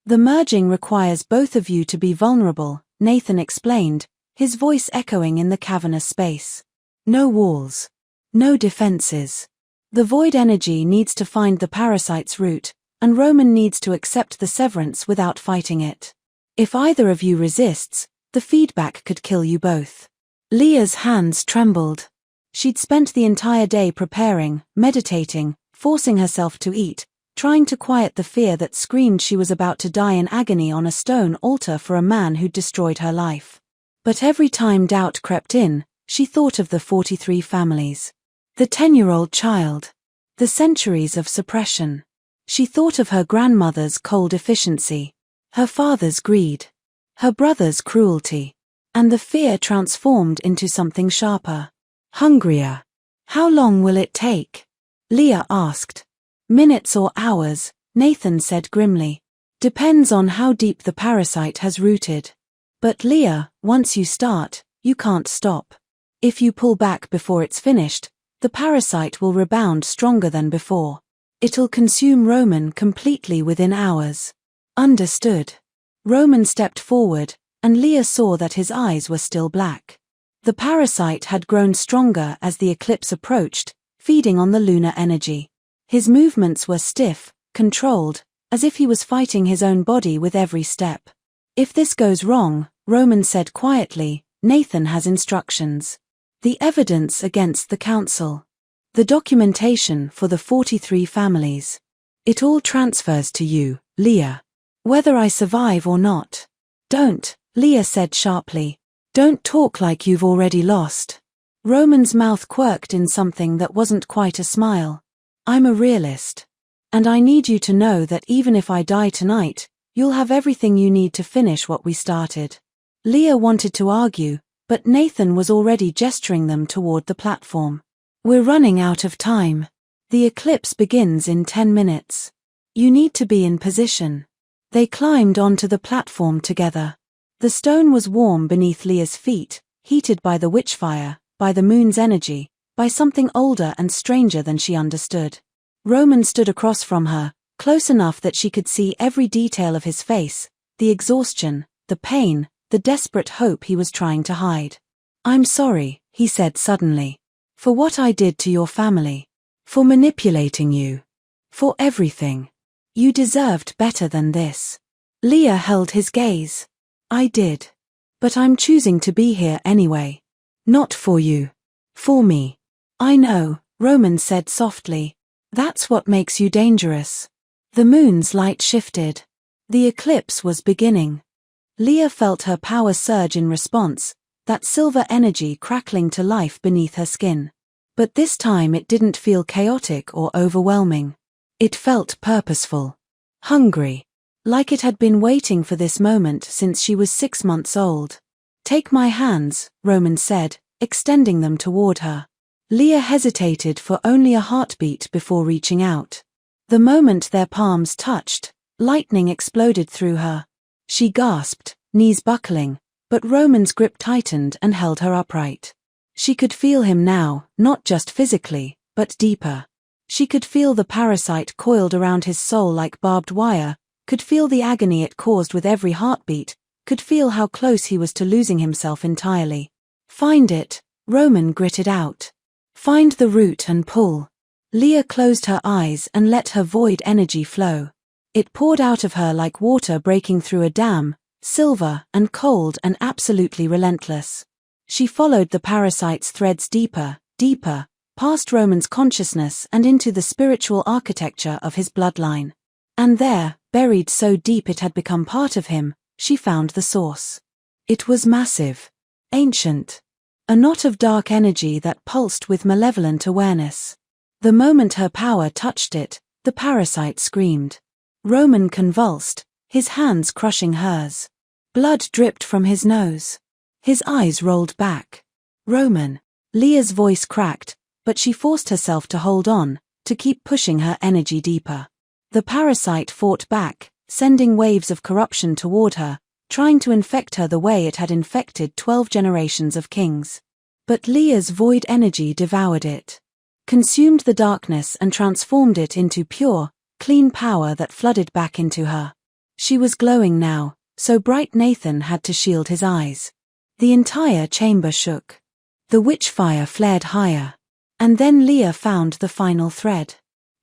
"The merging requires both of you to be vulnerable," Nathan explained, his voice echoing in the cavernous space. "No walls. No defenses. The void energy needs to find the parasite's root, and Roman needs to accept the severance without fighting it. If either of you resists, the feedback could kill you both." Leah's hands trembled. She'd spent the entire day preparing, meditating, forcing herself to eat, trying to quiet the fear that screamed she was about to die in agony on a stone altar for a man who'd destroyed her life. But every time doubt crept in, she thought of the 43 families. The 10-year-old child. The centuries of suppression. She thought of her grandmother's cold efficiency, her father's greed, her brother's cruelty, and the fear transformed into something sharper. Hungrier. "How long will it take?" Leah asked. "Minutes or hours," Nathan said grimly. "Depends on how deep the parasite has rooted. But Leah, once you start, you can't stop. If you pull back before it's finished, the parasite will rebound stronger than before. It'll consume Roman completely within hours." "Understood." Roman stepped forward, and Leah saw that his eyes were still black. The parasite had grown stronger as the eclipse approached, feeding on the lunar energy. His movements were stiff, controlled, as if he was fighting his own body with every step. "If this goes wrong," Roman said quietly, "Nathan has instructions. The evidence against the council. The documentation for the 43 families. It all transfers to you, Leah. Whether I survive or not." "Don't," Leah said sharply. "Don't talk like you've already lost." Roman's mouth quirked in something that wasn't quite a smile. "I'm a realist. And I need you to know that even if I die tonight, you'll have everything you need to finish what we started." Leah wanted to argue, but Nathan was already gesturing them toward the platform. "We're running out of time. The eclipse begins in 10 minutes. You need to be in position." They climbed onto the platform together. The stone was warm beneath Leah's feet, heated by the witchfire, by the moon's energy, by something older and stranger than she understood. Roman stood across from her, close enough that she could see every detail of his face, the exhaustion, the pain, the desperate hope he was trying to hide. I'm sorry, he said suddenly. For what I did to your family. For manipulating you. For everything. You deserved better than this. Leah held his gaze. I did. But I'm choosing to be here anyway. Not for you. For me. I know, Roman said softly. That's what makes you dangerous. The moon's light shifted. The eclipse was beginning. Leah felt her power surge in response, that silver energy crackling to life beneath her skin. But this time it didn't feel chaotic or overwhelming. It felt purposeful. Hungry. Like it had been waiting for this moment since she was 6 months old. Take my hands, Roman said, extending them toward her. Leah hesitated for only a heartbeat before reaching out. The moment their palms touched, lightning exploded through her. She gasped, knees buckling, but Roman's grip tightened and held her upright. She could feel him now, not just physically, but deeper. She could feel the parasite coiled around his soul like barbed wire, could feel the agony it caused with every heartbeat, could feel how close he was to losing himself entirely. Find it, Roman gritted out. Find the root and pull. Leah closed her eyes and let her void energy flow. It poured out of her like water breaking through a dam, silver and cold and absolutely relentless. She followed the parasite's threads deeper, deeper, past Roman's consciousness and into the spiritual architecture of his bloodline. And there, buried so deep it had become part of him, she found the source. It was massive. Ancient. A knot of dark energy that pulsed with malevolent awareness. The moment her power touched it, the parasite screamed. Roman convulsed, his hands crushing hers. Blood dripped from his nose. His eyes rolled back. Roman. Leah's voice cracked, but she forced herself to hold on, to keep pushing her energy deeper. The parasite fought back, sending waves of corruption toward her, trying to infect her the way it had infected 12 generations of kings. But Leah's void energy devoured it. Consumed the darkness and transformed it into pure, clean power that flooded back into her. She was glowing now, so bright Nathan had to shield his eyes. The entire chamber shook. The witchfire flared higher. And then Leah found the final thread.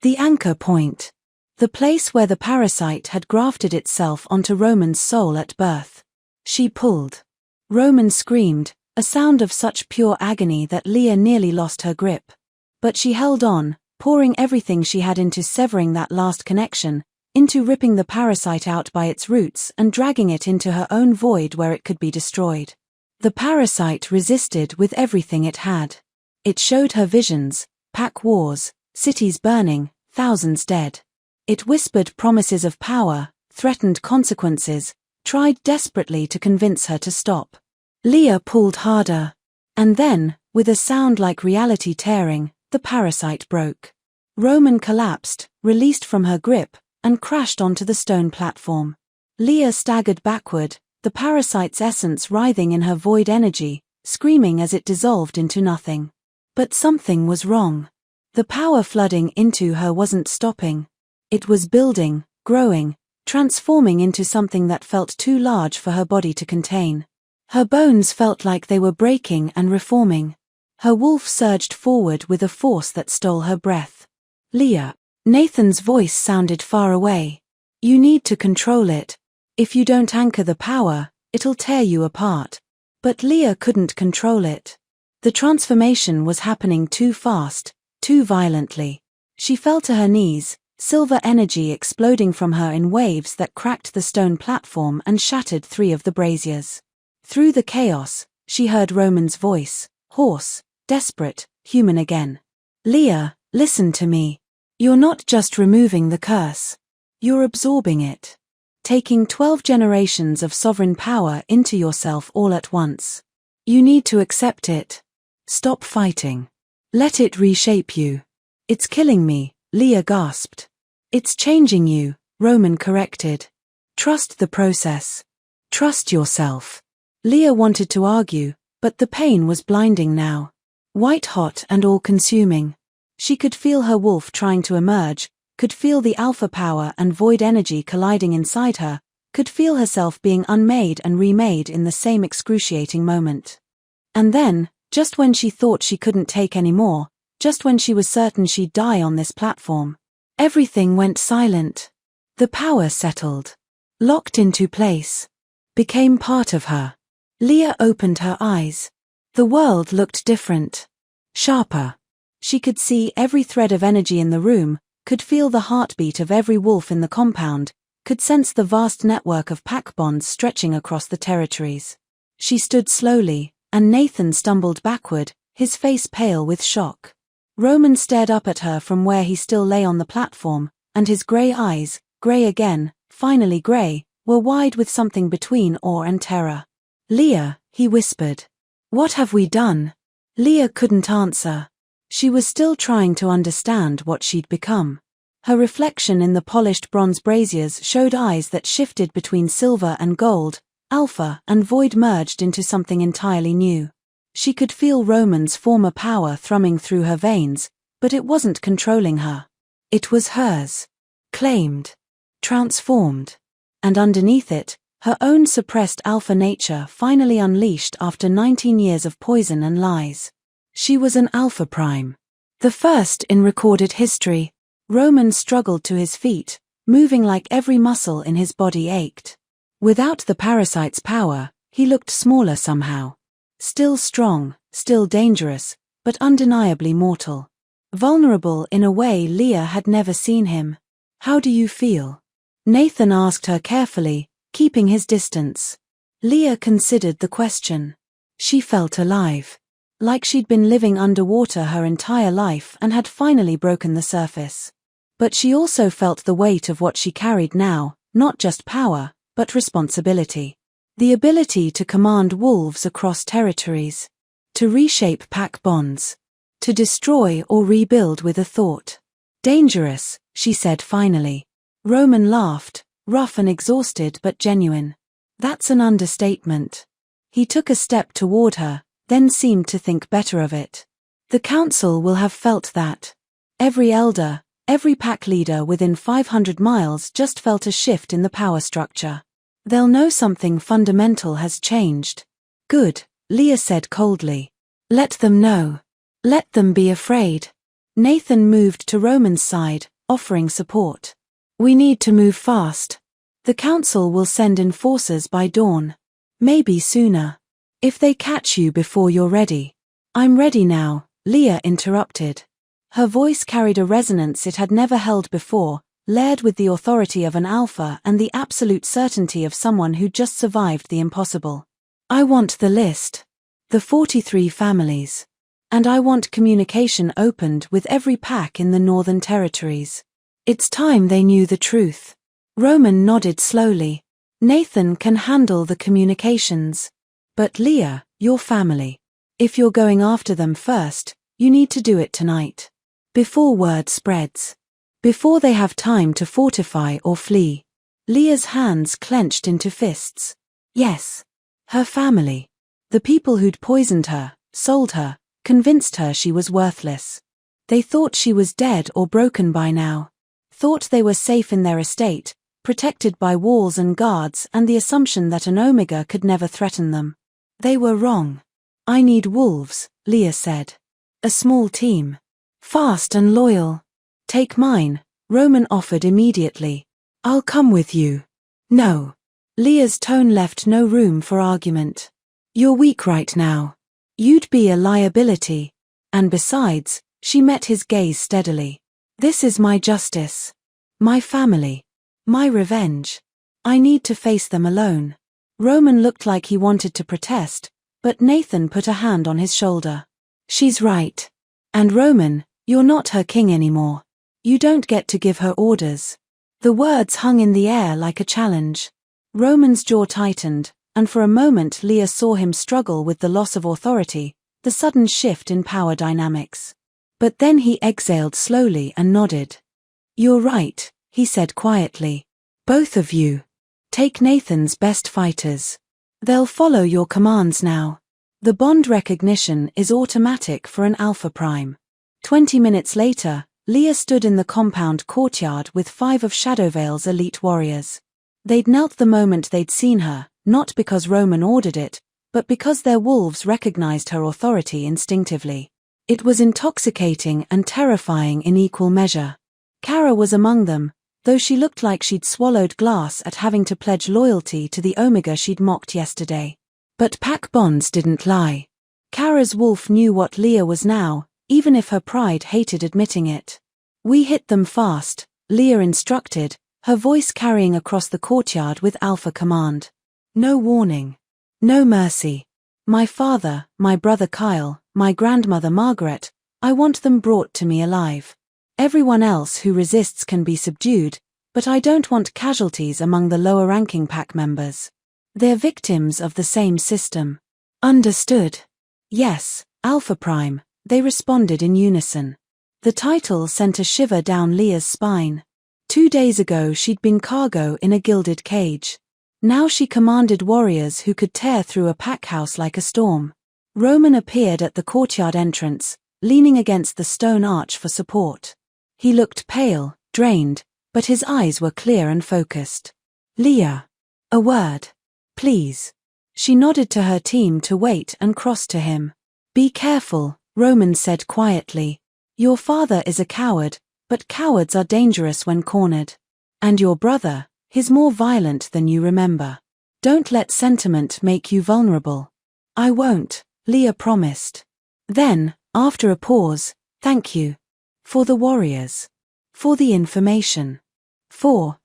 The anchor point. The place where the parasite had grafted itself onto Roman's soul at birth. She pulled. Roman screamed, a sound of such pure agony that Leah nearly lost her grip. But she held on, pouring everything she had into severing that last connection, into ripping the parasite out by its roots and dragging it into her own void where it could be destroyed. The parasite resisted with everything it had. It showed her visions, pack wars, cities burning, thousands dead. It whispered promises of power, threatened consequences, tried desperately to convince her to stop. Leah pulled harder. And then, with a sound like reality tearing, the parasite broke. Roman collapsed, released from her grip, and crashed onto the stone platform. Leah staggered backward, the parasite's essence writhing in her void energy, screaming as it dissolved into nothing. But something was wrong. The power flooding into her wasn't stopping. It was building, growing, transforming into something that felt too large for her body to contain. Her bones felt like they were breaking and reforming. Her wolf surged forward with a force that stole her breath. Leah. Nathan's voice sounded far away. You need to control it. If you don't anchor the power, it'll tear you apart. But Leah couldn't control it. The transformation was happening too fast, too violently. She fell to her knees, silver energy exploding from her in waves that cracked the stone platform and shattered 3 of the braziers. Through the chaos, she heard Roman's voice, hoarse, desperate, human again. Leah, listen to me. You're not just removing the curse. You're absorbing it. Taking 12 generations of sovereign power into yourself all at once. You need to accept it. Stop fighting. Let it reshape you. It's killing me, Leah gasped. It's changing you, Roman corrected. Trust the process. Trust yourself. Leah wanted to argue, but the pain was blinding now. White hot and all-consuming. She could feel her wolf trying to emerge, could feel the alpha power and void energy colliding inside her, could feel herself being unmade and remade in the same excruciating moment. And then, just when she thought she couldn't take any more, just when she was certain she'd die on this platform, everything went silent. The power settled. Locked into place. Became part of her. Leah opened her eyes. The world looked different. Sharper. She could see every thread of energy in the room, could feel the heartbeat of every wolf in the compound, could sense the vast network of pack bonds stretching across the territories. She stood slowly, and Nathan stumbled backward, his face pale with shock. Roman stared up at her from where he still lay on the platform, and his grey eyes, grey again, finally grey, were wide with something between awe and terror. "Leah," he whispered. "What have we done?" Leah couldn't answer. She was still trying to understand what she'd become. Her reflection in the polished bronze braziers showed eyes that shifted between silver and gold, alpha and void merged into something entirely new. She could feel Roman's former power thrumming through her veins, but it wasn't controlling her. It was hers. Claimed. Transformed. And underneath it, her own suppressed alpha nature finally unleashed after 19 years of poison and lies. She was an alpha prime. The first in recorded history. Roman struggled to his feet, moving like every muscle in his body ached. Without the parasite's power, he looked smaller somehow. Still strong, still dangerous, but undeniably mortal. Vulnerable in a way Leah had never seen him. "How do you feel?" Nathan asked her carefully, keeping his distance. Leah considered the question. She felt alive. Like she'd been living underwater her entire life and had finally broken the surface. But she also felt the weight of what she carried now, not just power, but responsibility. The ability to command wolves across territories. To reshape pack bonds. To destroy or rebuild with a thought. "Dangerous," she said finally. Roman laughed, rough and exhausted but genuine. "That's an understatement." He took a step toward her, then seemed to think better of it. "The council will have felt that. Every elder, every pack leader within 500 miles just felt a shift in the power structure. They'll know something fundamental has changed." "Good," Leah said coldly. "Let them know. Let them be afraid." Nathan moved to Roman's side, offering support. "We need to move fast. The council will send enforcers by dawn. Maybe sooner. If they catch you before you're ready." "I'm ready now," Leah interrupted. Her voice carried a resonance it had never held before, layered with the authority of an alpha and the absolute certainty of someone who just survived the impossible. "I want the list. The 43 families. And I want communication opened with every pack in the Northern Territories. It's time they knew the truth." Roman nodded slowly. "Nathan can handle the communications. But Leah, your family. If you're going after them first, you need to do it tonight. Before word spreads. Before they have time to fortify or flee." Leah's hands clenched into fists. Yes. Her family. The people who'd poisoned her, sold her, convinced her she was worthless. They thought she was dead or broken by now. Thought they were safe in their estate, protected by walls and guards and the assumption that an Omega could never threaten them. They were wrong. "I need wolves," Leah said. "A small team. Fast and loyal." "Take mine," Roman offered immediately. "I'll come with you." "No." Leah's tone left no room for argument. "You're weak right now. You'd be a liability. And besides," she met his gaze steadily. "This is my justice. My family. My revenge. I need to face them alone." Roman looked like he wanted to protest, but Nathan put a hand on his shoulder. "She's right. And Roman, you're not her king anymore. You don't get to give her orders." The words hung in the air like a challenge. Roman's jaw tightened, and for a moment Leah saw him struggle with the loss of authority, the sudden shift in power dynamics. But then he exhaled slowly and nodded. "You're right," he said quietly. "Both of you. Take Nathan's best fighters. They'll follow your commands now. The bond recognition is automatic for an Alpha Prime." 20 minutes later, Leah stood in the compound courtyard with 5 of Shadowvale's elite warriors. They'd knelt the moment they'd seen her, not because Roman ordered it, but because their wolves recognized her authority instinctively. It was intoxicating and terrifying in equal measure. Kara was among them, though she looked like she'd swallowed glass at having to pledge loyalty to the Omega she'd mocked yesterday. But pack bonds didn't lie. Kara's wolf knew what Leah was now, even if her pride hated admitting it. "We hit them fast," Leah instructed, her voice carrying across the courtyard with alpha command. "No warning. No mercy. My father, my brother Kyle, my grandmother Margaret, I want them brought to me alive. Everyone else who resists can be subdued, but I don't want casualties among the lower-ranking pack members. They're victims of the same system." "Understood." "Yes, Alpha Prime," they responded in unison. The title sent a shiver down Leah's spine. 2 days ago she'd been cargo in a gilded cage. Now she commanded warriors who could tear through a pack house like a storm. Roman appeared at the courtyard entrance, leaning against the stone arch for support. He looked pale, drained, but his eyes were clear and focused. "Leah. A word. Please." She nodded to her team to wait and crossed to him. "Be careful," Roman said quietly. "Your father is a coward, but cowards are dangerous when cornered. And your brother, he's more violent than you remember. Don't let sentiment make you vulnerable." "I won't," Leah promised. Then, after a pause, "Thank you. For the warriors. For the information.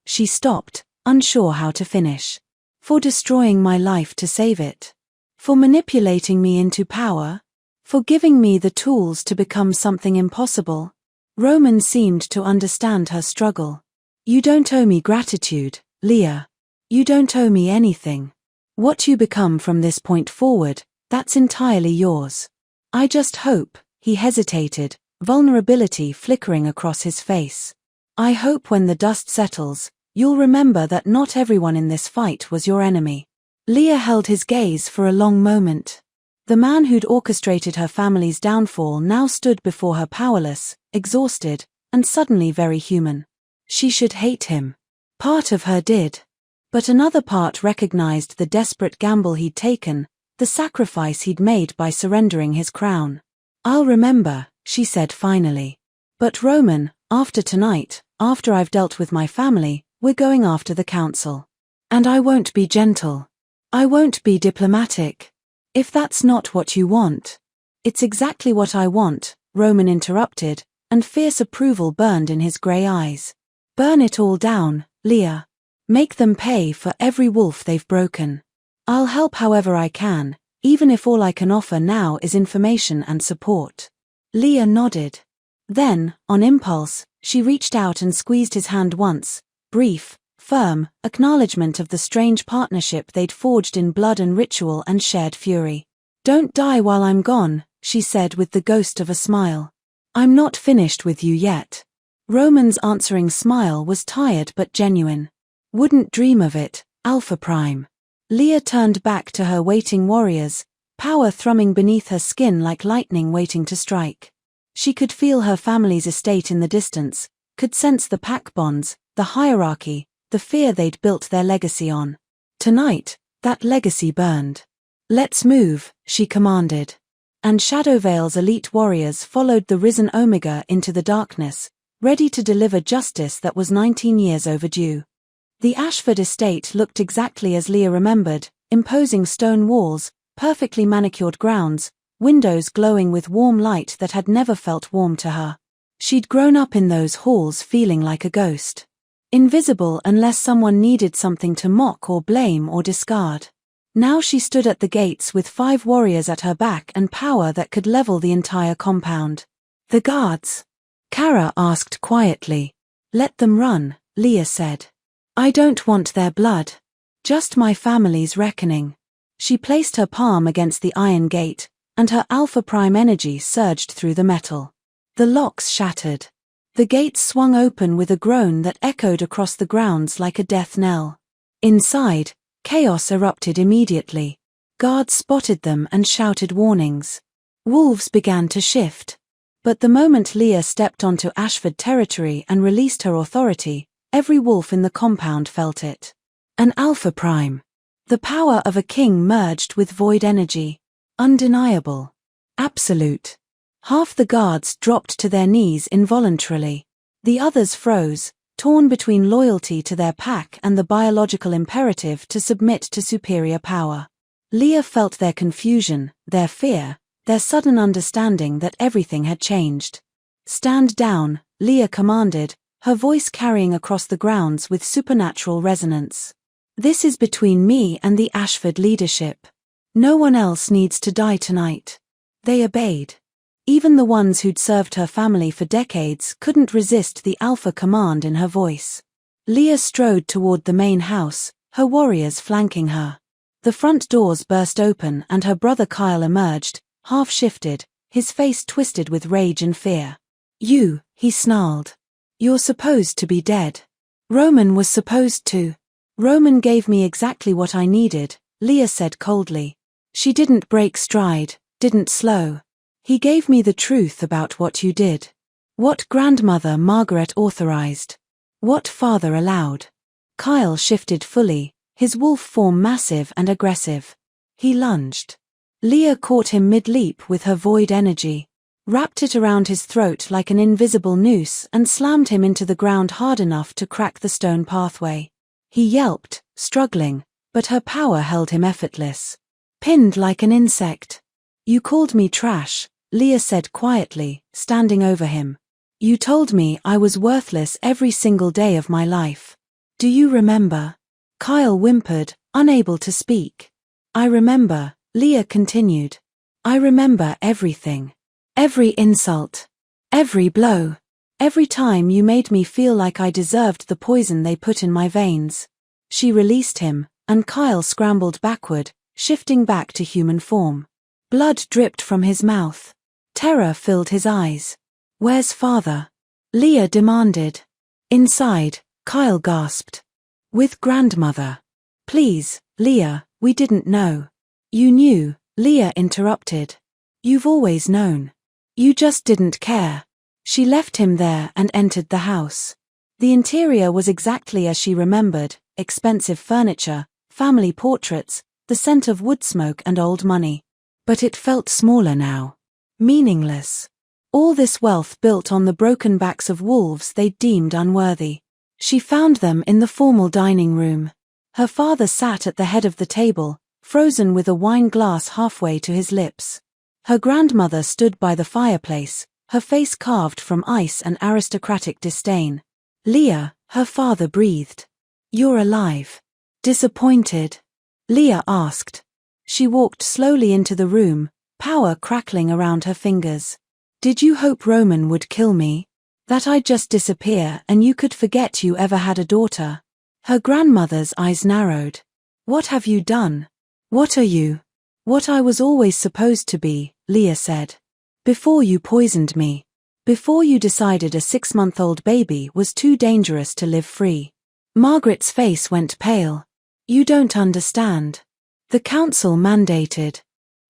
She stopped, unsure how to finish. "For destroying my life to save it. For manipulating me into power. For giving me the tools to become something impossible." Roman seemed to understand her struggle. "You don't owe me gratitude, Leah. You don't owe me anything. What you become from this point forward, that's entirely yours. I just hope," he hesitated, vulnerability flickering across his face. "I hope when the dust settles, you'll remember that not everyone in this fight was your enemy." Leah held his gaze for a long moment. The man who'd orchestrated her family's downfall now stood before her powerless, exhausted, and suddenly very human. She should hate him. Part of her did. But another part recognized the desperate gamble he'd taken, the sacrifice he'd made by surrendering his crown. "I'll remember," she said finally. "But Roman, after tonight, after I've dealt with my family, we're going after the council. And I won't be gentle. I won't be diplomatic. If that's not what you want." "It's exactly what I want," Roman interrupted, and fierce approval burned in his grey eyes. "Burn it all down, Leah. Make them pay for every wolf they've broken. I'll help however I can, even if all I can offer now is information and support." Leah nodded. Then, on impulse, she reached out and squeezed his hand once, brief, firm, acknowledgement of the strange partnership they'd forged in blood and ritual and shared fury. "Don't die while I'm gone," she said with the ghost of a smile. "I'm not finished with you yet." Roman's answering smile was tired but genuine. "Wouldn't dream of it, Alpha Prime." Leah turned back to her waiting warriors, power thrumming beneath her skin like lightning waiting to strike. She could feel her family's estate in the distance, could sense the pack bonds, the hierarchy, the fear they'd built their legacy on. Tonight, that legacy burned. "Let's move," she commanded. And Shadowvale's elite warriors followed the risen Omega into the darkness, ready to deliver justice that was 19 years overdue. The Ashford estate looked exactly as Leah remembered, imposing stone walls, perfectly manicured grounds, windows glowing with warm light that had never felt warm to her. She'd grown up in those halls feeling like a ghost. Invisible unless someone needed something to mock or blame or discard. Now she stood at the gates with 5 warriors at her back and power that could level the entire compound. "The guards?" Kara asked quietly. "Let them run," Leah said. "I don't want their blood. Just my family's reckoning." She placed her palm against the iron gate, and her Alpha Prime energy surged through the metal. The locks shattered. The gates swung open with a groan that echoed across the grounds like a death knell. Inside, chaos erupted immediately. Guards spotted them and shouted warnings. Wolves began to shift. But the moment Leah stepped onto Ashford territory and released her authority, every wolf in the compound felt it. An Alpha Prime. The power of a king merged with void energy. Undeniable. Absolute. Half the guards dropped to their knees involuntarily. The others froze, torn between loyalty to their pack and the biological imperative to submit to superior power. Leah felt their confusion, their fear, their sudden understanding that everything had changed. "Stand down," Leah commanded, her voice carrying across the grounds with supernatural resonance. "This is between me and the Ashford leadership. No one else needs to die tonight." They obeyed. Even the ones who'd served her family for decades couldn't resist the alpha command in her voice. Leah strode toward the main house, her warriors flanking her. The front doors burst open and her brother Kyle emerged, half-shifted, his face twisted with rage and fear. "You," he snarled. "You're supposed to be dead. Roman was supposed to." "Roman gave me exactly what I needed," Leah said coldly. She didn't break stride, didn't slow. "He gave me the truth about what you did. What grandmother Margaret authorized. What father allowed." Kyle shifted fully, his wolf form massive and aggressive. He lunged. Leah caught him mid-leap with her void energy, wrapped it around his throat like an invisible noose and slammed him into the ground hard enough to crack the stone pathway. He yelped, struggling, but her power held him effortless. Pinned like an insect. "You called me trash," Leah said quietly, standing over him. "You told me I was worthless every single day of my life. Do you remember?" Kyle whimpered, unable to speak. "I remember," Leah continued. "I remember everything. Every insult. Every blow. Every time you made me feel like I deserved the poison they put in my veins." She released him, and Kyle scrambled backward, shifting back to human form. Blood dripped from his mouth. Terror filled his eyes. "Where's father?" Leah demanded. "Inside," Kyle gasped. "With grandmother." "Please, Leah, we didn't know." "You knew," Leah interrupted. "You've always known. You just didn't care." She left him there and entered the house. The interior was exactly as she remembered: expensive furniture, family portraits, the scent of wood smoke and old money. But it felt smaller now. Meaningless. All this wealth built on the broken backs of wolves they deemed unworthy. She found them in the formal dining room. Her father sat at the head of the table, frozen with a wine glass halfway to his lips. Her grandmother stood by the fireplace, her face carved from ice and aristocratic disdain. "Leah," her father breathed. "You're alive." "Disappointed?" Leah asked. She walked slowly into the room, power crackling around her fingers. "Did you hope Roman would kill me? That I'd just disappear and you could forget you ever had a daughter?" Her grandmother's eyes narrowed. "What have you done? What are you?" "What I was always supposed to be," Leah said. "Before you poisoned me. Before you decided a 6-month-old baby was too dangerous to live free." Margaret's face went pale. "You don't understand. The council mandated."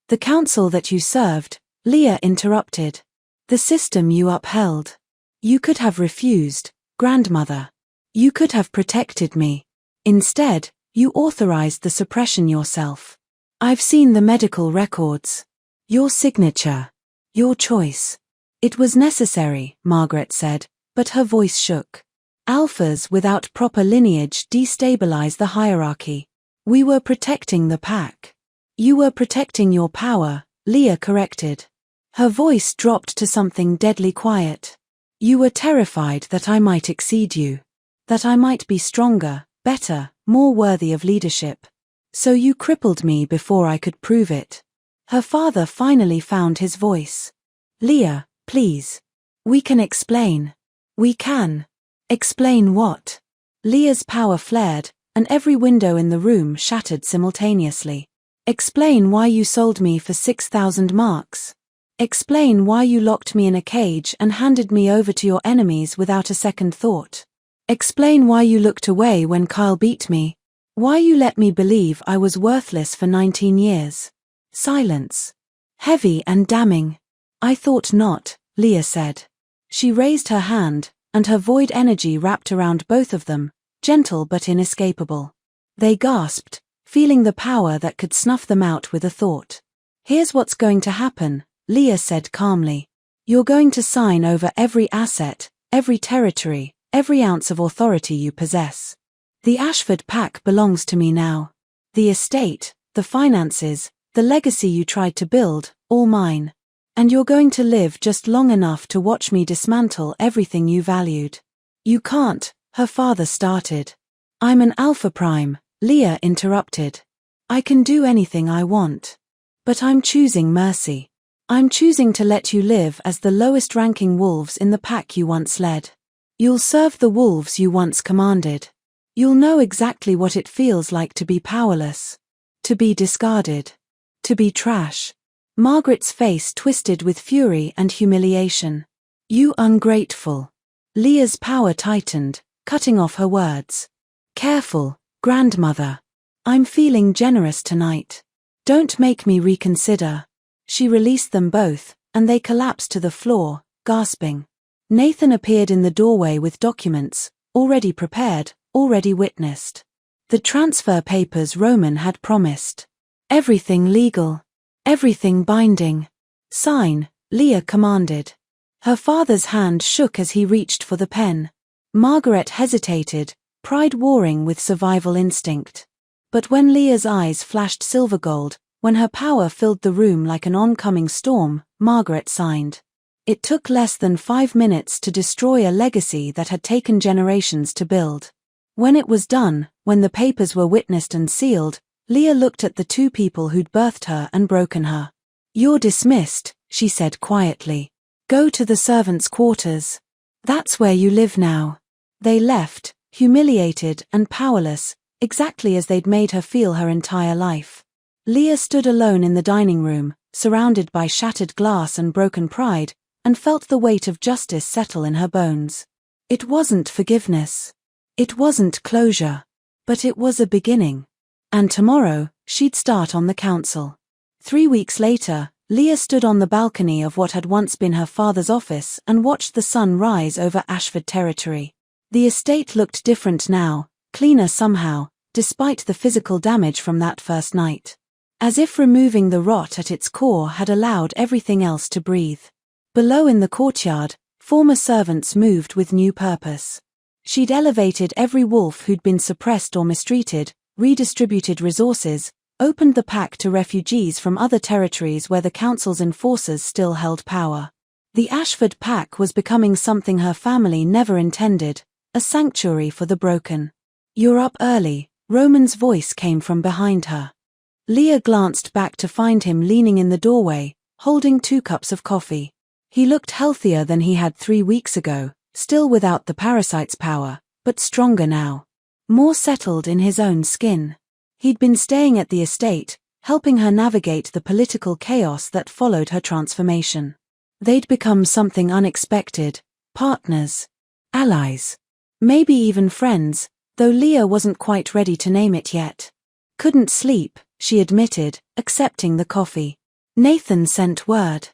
"The council that you served," Leah interrupted. "The system you upheld. You could have refused, grandmother. You could have protected me. Instead, you authorized the suppression yourself. I've seen the medical records. Your signature. Your choice." "It was necessary," Margaret said, but her voice shook. "Alphas without proper lineage destabilize the hierarchy. We were protecting the pack." "You were protecting your power," Leah corrected. Her voice dropped to something deadly quiet. "You were terrified that I might exceed you. That I might be stronger, better, more worthy of leadership. So you crippled me before I could prove it." Her father finally found his voice. "Leah, please. We can explain." "We can." "Explain what?" Leah's power flared, and every window in the room shattered simultaneously. "Explain why you sold me for 6,000 marks. Explain why you locked me in a cage and handed me over to your enemies without a second thought. Explain why you looked away when Kyle beat me. Why you let me believe I was worthless for 19 years. Silence. Heavy and damning. "I thought not," Leah said. She raised her hand, and her void energy wrapped around both of them, gentle but inescapable. They gasped, feeling the power that could snuff them out with a thought. Here's what's going to happen, Leah said calmly. You're going to sign over every asset, every territory, every ounce of authority you possess. The Ashford pack belongs to me now. The estate, the finances, the legacy you tried to build, all mine. And you're going to live just long enough to watch me dismantle everything you valued. You can't, her father started. I'm an Alpha Prime, Leah interrupted. I can do anything I want. But I'm choosing mercy. I'm choosing to let you live as the lowest-ranking wolves in the pack you once led. You'll serve the wolves you once commanded. You'll know exactly what it feels like to be powerless. To be discarded. To be trash. Margaret's face twisted with fury and humiliation. You ungrateful. Leah's power tightened, cutting off her words. Careful, grandmother. I'm feeling generous tonight. Don't make me reconsider. She released them both, and they collapsed to the floor, gasping. Nathan appeared in the doorway with documents, already prepared, already witnessed. The transfer papers Roman had promised. Everything legal. Everything binding. Sign, Leah commanded. Her father's hand shook as he reached for the pen. Margaret hesitated, pride warring with survival instinct. But when Leah's eyes flashed silver gold, when her power filled the room like an oncoming storm, Margaret signed. It took less than 5 minutes to destroy a legacy that had taken generations to build. When it was done, when the papers were witnessed and sealed, Leah looked at the two people who'd birthed her and broken her. You're dismissed, she said quietly. Go to the servants' quarters. That's where you live now. They left, humiliated and powerless, exactly as they'd made her feel her entire life. Leah stood alone in the dining room, surrounded by shattered glass and broken pride, and felt the weight of justice settle in her bones. It wasn't forgiveness. It wasn't closure. But it was a beginning. And tomorrow, she'd start on the council. 3 weeks later, Leah stood on the balcony of what had once been her father's office and watched the sun rise over Ashford territory. The estate looked different now, cleaner somehow, despite the physical damage from that first night. As if removing the rot at its core had allowed everything else to breathe. Below in the courtyard, former servants moved with new purpose. She'd elevated every wolf who'd been suppressed or mistreated, redistributed resources, opened the pack to refugees from other territories where the council's enforcers still held power. The Ashford pack was becoming something her family never intended, a sanctuary for the broken. You're up early, Roman's voice came from behind her. Leah glanced back to find him leaning in the doorway, holding 2 cups of coffee. He looked healthier than he had 3 weeks ago, still without the parasite's power, but stronger now. More settled in his own skin. He'd been staying at the estate, helping her navigate the political chaos that followed her transformation. They'd become something unexpected, partners, allies, maybe even friends, though Leah wasn't quite ready to name it yet. Couldn't sleep, she admitted, accepting the coffee. Nathan sent word.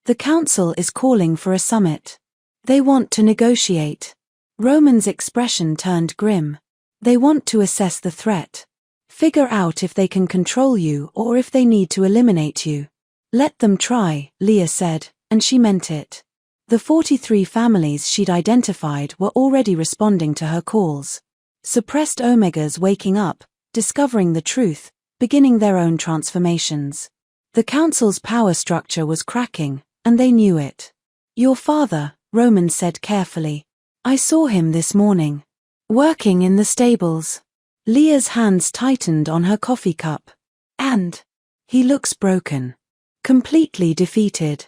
The council is calling for a summit. They want to negotiate. Roman's expression turned grim. They want to assess the threat. Figure out if they can control you or if they need to eliminate you. Let them try, Leah said, and she meant it. The 43 families she'd identified were already responding to her calls. Suppressed Omegas waking up, discovering the truth, beginning their own transformations. The council's power structure was cracking, and they knew it. Your father, Roman said carefully. I saw him this morning. Working in the stables. Leah's hands tightened on her coffee cup. And he looks broken. Completely defeated.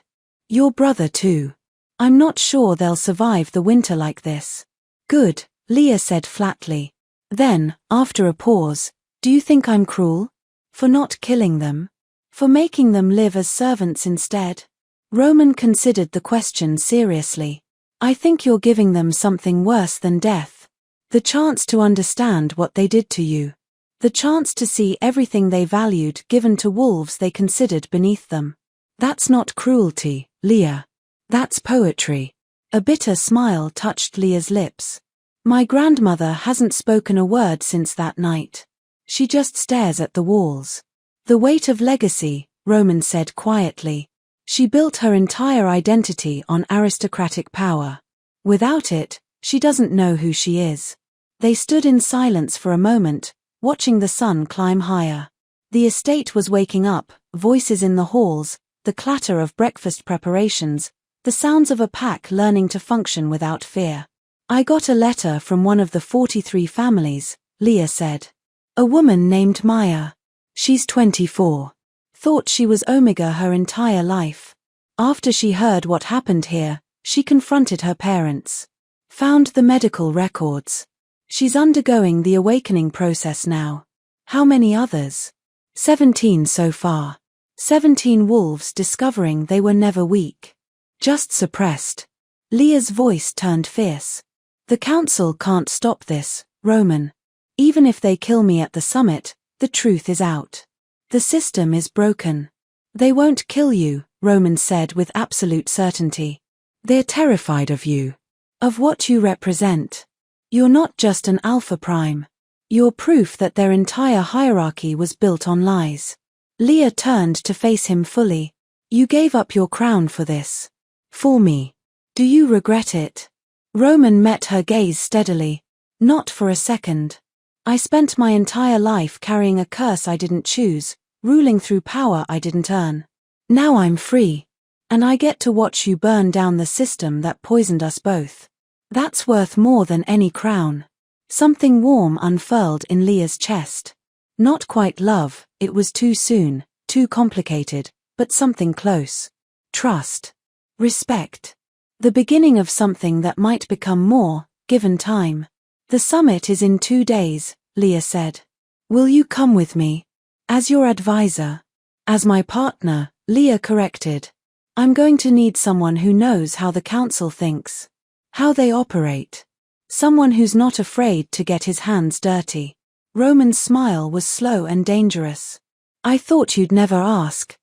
Your brother too. I'm not sure they'll survive the winter like this. Good, Leah said flatly. Then, after a pause, do you think I'm cruel? For not killing them? For making them live as servants instead? Roman considered the question seriously. I think you're giving them something worse than death. The chance to understand what they did to you. The chance to see everything they valued given to wolves they considered beneath them. That's not cruelty, Leah. That's poetry. A bitter smile touched Leah's lips. My grandmother hasn't spoken a word since that night. She just stares at the walls. The weight of legacy, Roman said quietly. She built her entire identity on aristocratic power. Without it, she doesn't know who she is. They stood in silence for a moment, watching the sun climb higher. The estate was waking up, voices in the halls, the clatter of breakfast preparations, the sounds of a pack learning to function without fear. I got a letter from one of the 43 families, Leah said. A woman named Maya. She's 24. Thought she was Omega her entire life. After she heard what happened here, she confronted her parents. Found the medical records. She's undergoing the awakening process now. How many others? 17 so far. 17 wolves discovering they were never weak. Just suppressed. Leah's voice turned fierce. The council can't stop this, Roman. Even if they kill me at the summit, the truth is out. The system is broken. They won't kill you, Roman said with absolute certainty. They're terrified of you. Of what you represent. You're not just an alpha prime. You're proof that their entire hierarchy was built on lies. Leah turned to face him fully. You gave up your crown for this. For me. Do you regret it? Roman met her gaze steadily. Not for a second. I spent my entire life carrying a curse I didn't choose, ruling through power I didn't earn. Now I'm free. And I get to watch you burn down the system that poisoned us both. That's worth more than any crown. Something warm unfurled in Leah's chest. Not quite love, it was too soon, too complicated, but something close. Trust. Respect. The beginning of something that might become more, given time. The summit is in 2 days, Leah said. Will you come with me? As your advisor. As my partner, Leah corrected. I'm going to need someone who knows how the council thinks. How they operate. Someone who's not afraid to get his hands dirty. Roman's smile was slow and dangerous. I thought you'd never ask.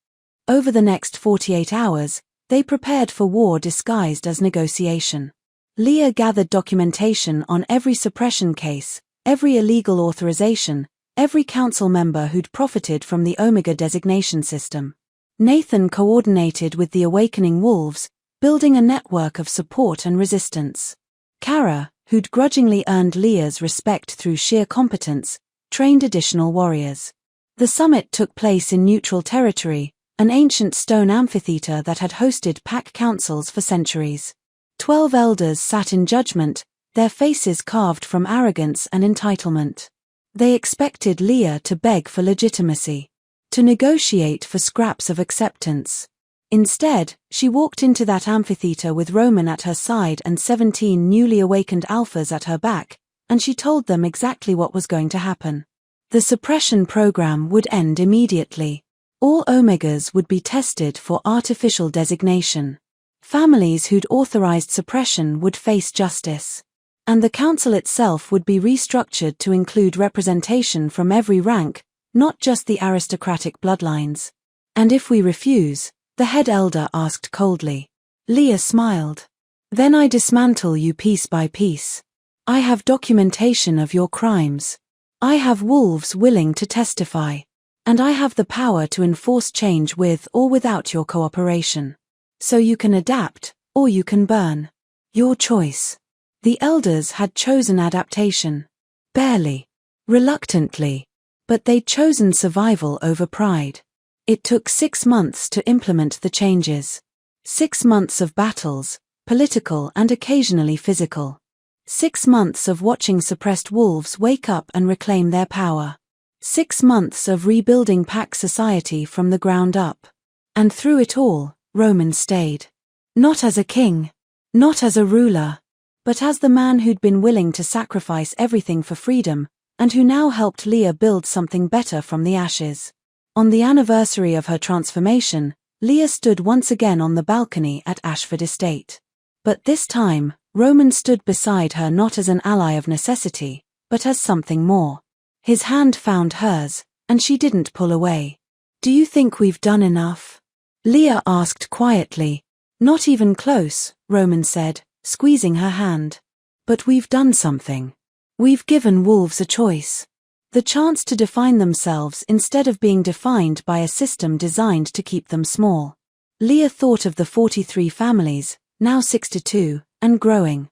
Over the next 48 hours, they prepared for war disguised as negotiation. Leah gathered documentation on every suppression case, every illegal authorization, every council member who'd profited from the Omega designation system. Nathan coordinated with the awakening wolves, building a network of support and resistance. Kara, who'd grudgingly earned Leah's respect through sheer competence, trained additional warriors. The summit took place in neutral territory, an ancient stone amphitheater that had hosted pack councils for centuries. 12 elders sat in judgment, their faces carved from arrogance and entitlement. They expected Leah to beg for legitimacy, to negotiate for scraps of acceptance. Instead, she walked into that amphitheater with Roman at her side and 17 newly awakened alphas at her back, and she told them exactly what was going to happen. The suppression program would end immediately. All Omegas would be tested for artificial designation. Families who'd authorized suppression would face justice. And the council itself would be restructured to include representation from every rank, not just the aristocratic bloodlines. And if we refuse? The head elder asked coldly. Leah smiled. Then I dismantle you piece by piece. I have documentation of your crimes. I have wolves willing to testify. And I have the power to enforce change with or without your cooperation. So you can adapt, or you can burn. Your choice. The elders had chosen adaptation. Barely. Reluctantly. But they'd chosen survival over pride. It took 6 months to implement the changes. 6 months of battles, political and occasionally physical. 6 months of watching suppressed wolves wake up and reclaim their power. 6 months of rebuilding pack society from the ground up. And through it all, Roman stayed. Not as a king. Not as a ruler. But as the man who'd been willing to sacrifice everything for freedom, and who now helped Leah build something better from the ashes. On the anniversary of her transformation, Leah stood once again on the balcony at Ashford Estate. But this time, Roman stood beside her not as an ally of necessity, but as something more. His hand found hers, and she didn't pull away. Do you think we've done enough? Leah asked quietly. Not even close, Roman said, squeezing her hand. But we've done something. We've given wolves a choice. The chance to define themselves instead of being defined by a system designed to keep them small. Leah thought of the 43 families, now 62, and growing.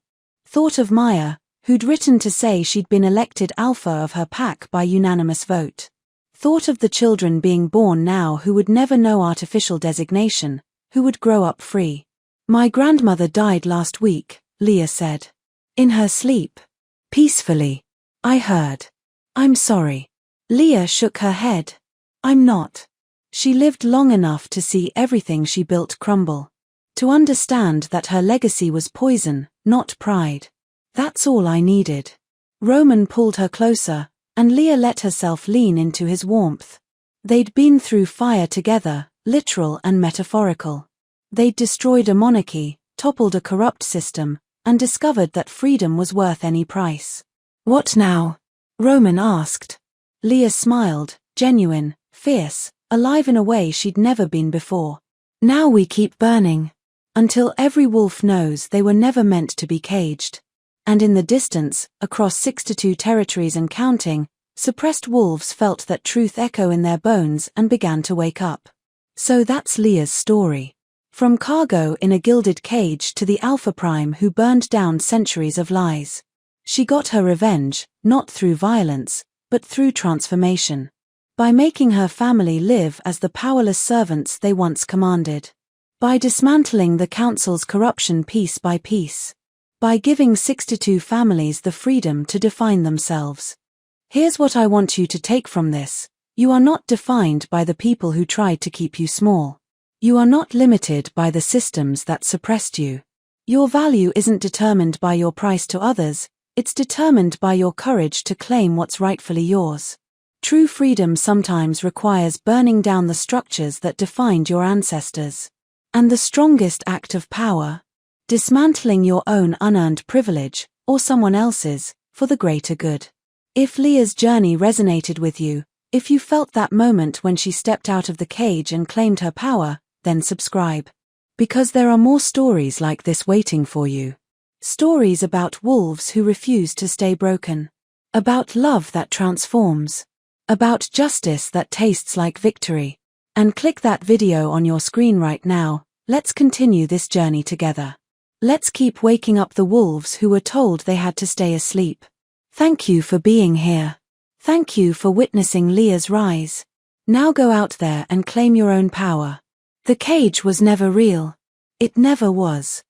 Thought of Maya, who'd written to say she'd been elected alpha of her pack by unanimous vote. Thought of the children being born now who would never know artificial designation, who would grow up free. My grandmother died last week, Leah said. In her sleep. Peacefully. I heard. I'm sorry. Leah shook her head. I'm not. She lived long enough to see everything she built crumble. To understand that her legacy was poison, not pride. That's all I needed. Roman pulled her closer, and Leah let herself lean into his warmth. They'd been through fire together, literal and metaphorical. They'd destroyed a monarchy, toppled a corrupt system, and discovered that freedom was worth any price. What now? Roman asked. Leah smiled, genuine, fierce, alive in a way she'd never been before. Now we keep burning. Until every wolf knows they were never meant to be caged. And in the distance, across 62 territories and counting, suppressed wolves felt that truth echo in their bones and began to wake up. So that's Leah's story. From cargo in a gilded cage to the Alpha Prime who burned down centuries of lies. She got her revenge, not through violence, but through transformation. By making her family live as the powerless servants they once commanded. By dismantling the council's corruption piece by piece. By giving 62 families the freedom to define themselves. Here's what I want you to take from this. You are not defined by the people who tried to keep you small. You are not limited by the systems that suppressed you. Your value isn't determined by your price to others, it's determined by your courage to claim what's rightfully yours. True freedom sometimes requires burning down the structures that defined your ancestors. And the strongest act of power, dismantling your own unearned privilege, or someone else's, for the greater good. If Leah's journey resonated with you, if you felt that moment when she stepped out of the cage and claimed her power, then subscribe. Because there are more stories like this waiting for you. Stories about wolves who refuse to stay broken. About love that transforms. About justice that tastes like victory. And click that video on your screen right now. Let's continue this journey together. Let's keep waking up the wolves who were told they had to stay asleep. Thank you for being here. Thank you for witnessing Leah's rise. Now go out there and claim your own power. The cage was never real. It never was.